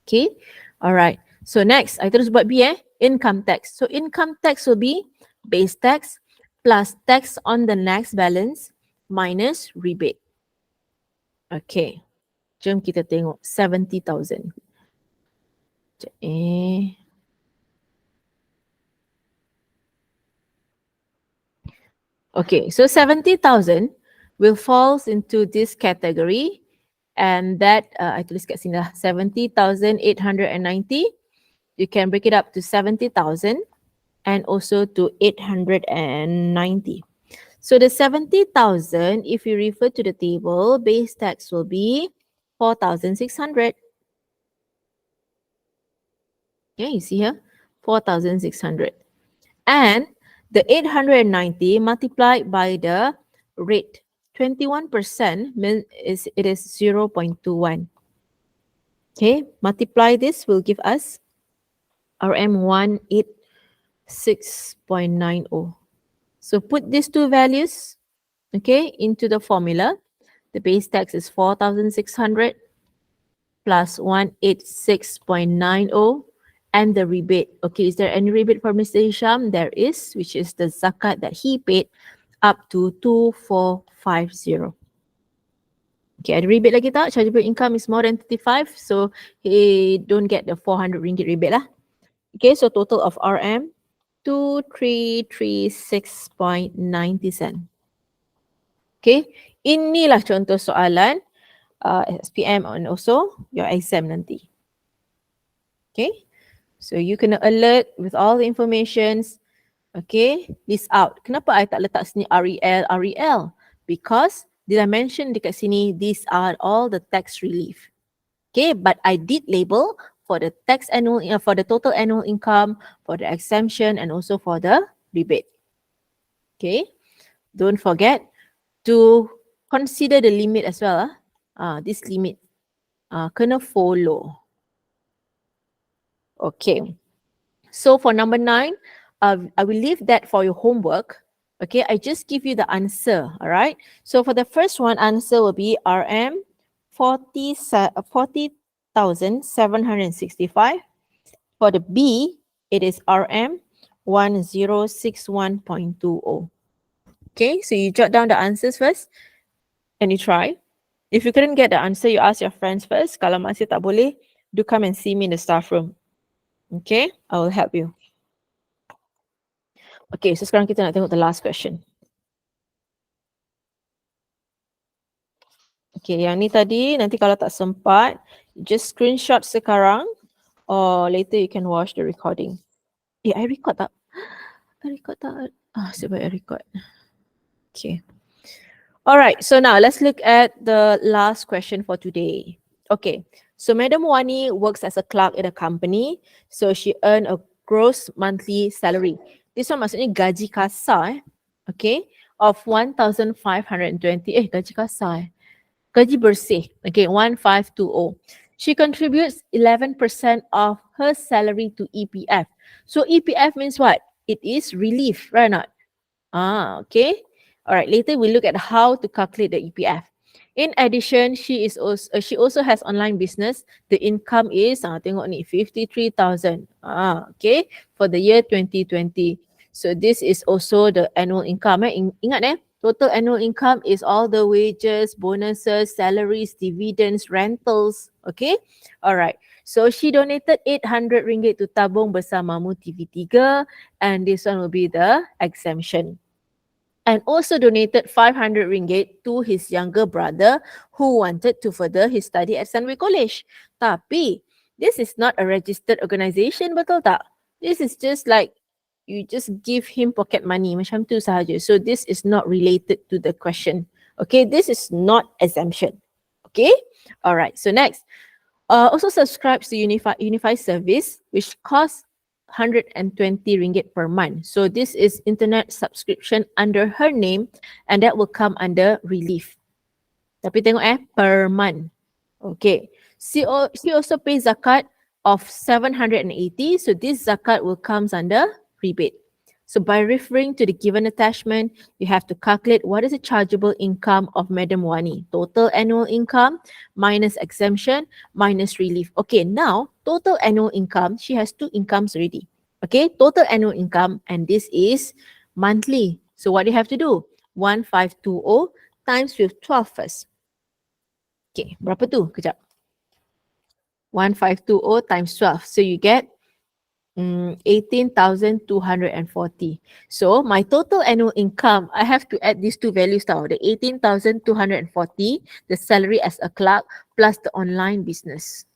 Okay. All right. So next, I terus buat B income tax. So income tax will be base tax plus tax on the next balance minus rebate. Okay. Jom kita tengok 70,000. Okay, so 70,000 will falls into this category, and that I tulis kat sini lah, 70,890. You can break it up to 70,000 and also to 890. So the 70,000, if you refer to the table, base tax will be 4,600. Yeah, you see here, 4,600. And the 890 multiplied by the rate, 21% means it is 0.21. Okay, multiply this will give us RM 186.90. So put these two values, okay, into the formula. The base tax is 4,600 plus 186.90 and the rebate. Okay, is there any rebate for Mr. Hisham? There is, which is the zakat that he paid up to 2450. Okay, ada rebate lagi tak? Chargeable income is more than 35, so he don't get the 400 ringgit rebate lah. Okay, so total of RM 2336.90 sen. Okay, inilah contoh soalan SPM and also your exam nanti. Okay, so you kena alert with all the informations. Okay, list out. Kenapa I tak letak sini REL? Because did I mention dekat sini, these are all the tax relief. Okay, but I did label for the for the total annual income, for the exemption, and also for the rebate. Okay, don't forget to consider the limit as well. This limit kena follow. Okay, so for number 9, I will leave that for your homework. Okay, I just give you the answer. All right. So for the first one, answer will be RM 40,765. For the B, it is RM 1061.20. Okay, so you jot down the answers first and you try. If you couldn't get the answer, you ask your friends first. Kalau masih tak boleh, do come and see me in the staff room. Okay, I will help you. Okay, so sekarang kita nak tengok the last question. Okay, yang ni tadi nanti kalau tak sempat, just screenshot sekarang or later you can watch the recording. I record tak? I record tak? Sebab I record. Okay. Alright, so now let's look at the last question for today. Okay, so Madam Wani works as a clerk in a company. So she earned a gross monthly salary. This one maksudnya gaji kasar, okay, of 1,520. Gaji kasar. Gaji bersih, okay, 1,520. She contributes 11% of her salary to EPF. So EPF means what? It is relief, right or not? Okay. All right, later we look at how to calculate the EPF. In addition, she also has online business. The income is, tengok ni, 53,000. Okay, for the year 2020. So this is also the annual income. Ingat total annual income is all the wages, bonuses, salaries, dividends, rentals. Okay, all right. So she donated 800 ringgit to Tabung Bersamamu TV3, and this one will be the exemption. And also donated 500 ringgit to his younger brother who wanted to further his study at Sunway College. Tapi, this is not a registered organisation, betul tak? This is just like, you just give him pocket money, macam tu sahaja. So this is not related to the question. Okay, this is not exemption. Okay, alright, so next. Also subscribes to Unify service, which costs 120 ringgit per month. So this is internet subscription under her name and that will come under relief. Tapi tengok per month. Okay. She also pays zakat of 780. So this zakat will comes under rebate. So by referring to the given attachment, you have to calculate what is the chargeable income of Madam Wani. Total annual income minus exemption minus relief. Okay, now total annual income, she has 2 incomes already. Okay, total annual income and this is monthly. So what do you have to do? 1,520 times with 12 first. Okay, berapa tu? Kejap. 1,520 times 12. So you get 18,240. So my total annual income, I have to add these two values now. The 18,240, the salary as a clerk, plus the online business.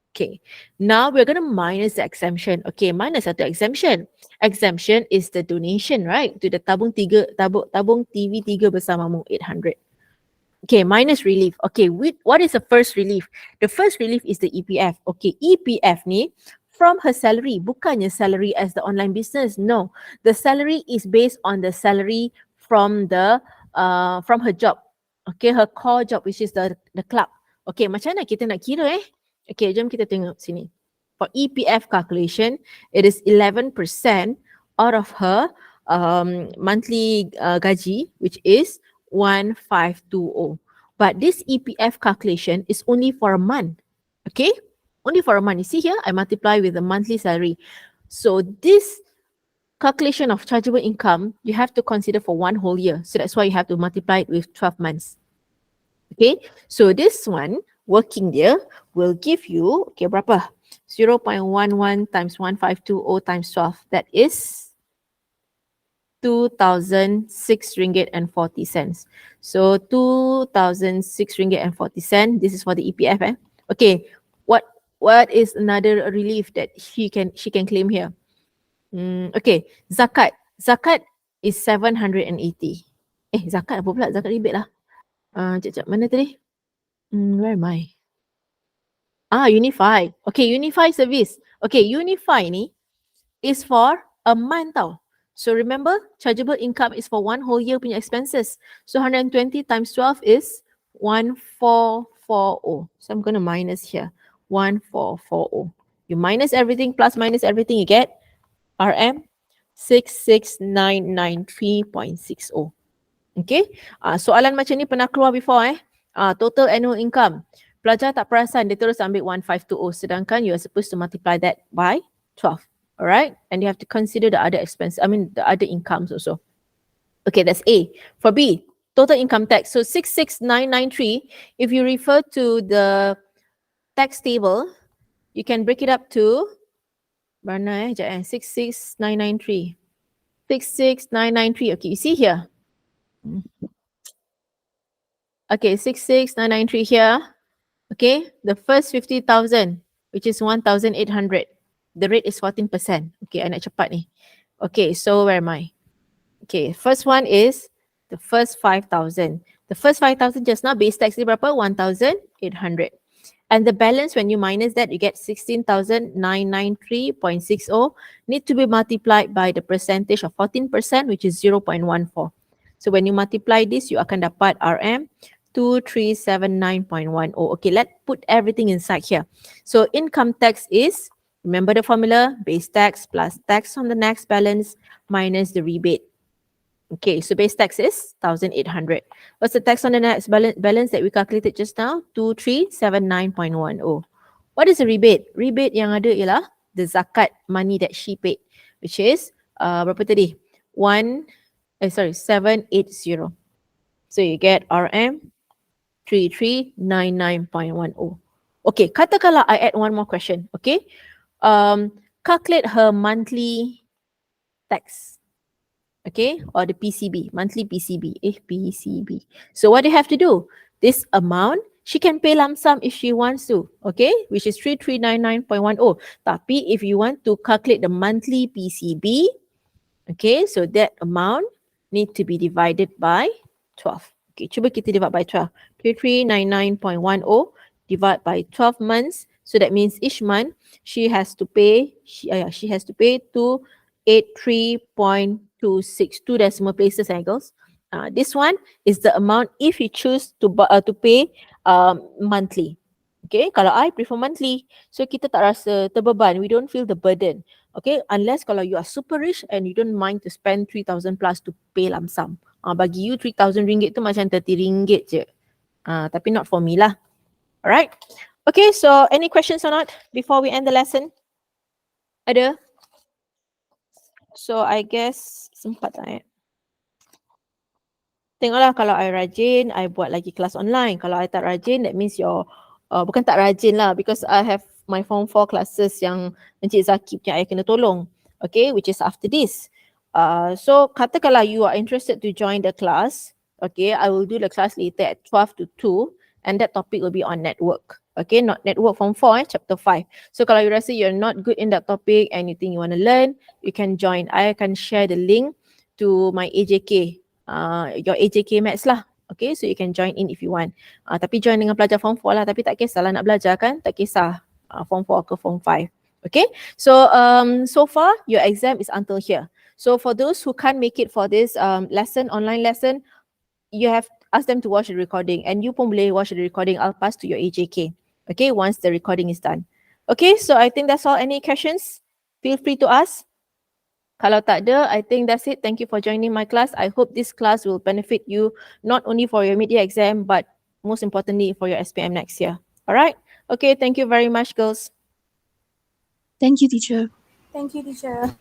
Okay, now we're going to minus the exemption. Okay, minus satu exemption. Exemption is the donation, right? To the tabung TV3 Bersamamu 800. Okay, minus relief. Okay, what is the first relief? The first relief is the EPF. Okay, EPF ni from her salary, bukannya salary as the online business. No, the salary is based on the salary from her job. Okay, her core job, which is the clerk. Okay, macam mana kita nak kira Okay, jom kita tengok sini. For EPF calculation, it is 11% out of her monthly gaji, which is 1520. But this EPF calculation is only for a month. Okay? Only for a month. You see here, I multiply with the monthly salary. So this calculation of chargeable income, you have to consider for one whole year. So that's why you have to multiply it with 12 months. Okay, so this one, working year, will give you, okay, berapa? 0.11 times 1520 times 12. That is 2,006 ringgit and 40 cents. So 2,006 ringgit and 40 cents. This is for the EPF. Okay, what is another relief that she can claim here? Okay, zakat. Zakat is 780. Zakat apa pula? Zakat rebate lah. Sekejap, mana tadi? Where am I? Unify. Okay, Unify service. Okay, Unify ni is for a month tau. So remember, chargeable income is for one whole year punya expenses. So 120 times 12 is 1440. So I'm going to minus here. 1440. You minus everything, plus minus everything, you get RM 66993.60. Okay. Soalan macam ni pernah keluar before total annual income. Pelajar tak perasan, dia terus ambil 1520 sedangkan you are supposed to multiply that by 12. Alright? And you have to consider the other expense, the other incomes also. Okay, that's A. For B, total income tax. So 66993, if you refer to the tax table, you can break it up to 66993. 66993. Okay, you see here. Okay, 66993 here. Okay, the first 50,000, which is 1,800. The rate is 14%. Okay, I nak cepat ni. Okay, so where am I? Okay, first one is the first 5,000. The first 5,000 just now, base tax ni berapa? 1,800. And the balance, when you minus that, you get 16,993.60. Need to be multiplied by the percentage of 14%, which is 0.14. So when you multiply this, you akan dapat RM 2379.10. Okay, let's put everything inside here. So income tax is, remember the formula, base tax plus tax on the next balance minus the rebate. Okay, so base tax is 1,800. What's the tax on the next balance that we calculated just now? 2379.10. What is the rebate? Rebate yang ada ialah the zakat money that she paid, which is berapa tadi? 780. So you get RM 3399.10. Okay, katakanlah I add one more question. Okay, calculate her monthly tax. Okay, or the PCB, monthly PCB, PCB. So what do you have to do? This amount, she can pay lump sum if she wants to, okay, which is 3399.10. Tapi if you want to calculate the monthly PCB, okay, so that amount need to be divided by 12. Okay, cuba kita divide by 12. 3399.10 divide by 12 months. So that means each month she has to pay, she has to pay 283.26, two decimal places, girls. This one is the amount if you choose to pay monthly. Okay, kalau I prefer monthly, so kita tak rasa terbeban, we don't feel the burden. Okay, unless kalau you are super rich and you don't mind to spend 3,000 plus to pay lump sum. Bagi you 3,000 ringgit tu macam 30 ringgit je. Tapi not for me lah. Alright. Okay, so any questions or not before we end the lesson? Ada? So I guess sempat tak Tengoklah kalau I rajin, I buat lagi kelas online. Kalau I tak rajin, that means bukan tak rajin lah, because I have my form 4 classes yang Encik Zaki punya I kena tolong. Okay, which is after this. So katakanlah you are interested to join the class, okay, I will do the class later at 12 to 2 and that topic will be on network. Okay, not network form 4, chapter 5. So kalau you rasa you're not good in that topic and you think you want to learn, you can join. I akan share the link to my AJK, your AJK Maths lah. Okay, so you can join in if you want. Tapi join dengan pelajar form 4 lah, tapi tak kisahlah nak belajar kan, tak kisah form 4 ke form 5. Okay, so so far your exam is until here. So for those who can't make it for this lesson, online lesson, you have asked them to watch the recording and you pun boleh watch the recording. I'll pass to your AJK. Okay, once the recording is done. Okay, so I think that's all. Any questions? Feel free to ask. Kalau tak ada, I think that's it. Thank you for joining my class. I hope this class will benefit you not only for your mid-year exam, but most importantly for your SPM next year. All right? Okay, thank you very much, girls. Thank you, teacher. Thank you, teacher.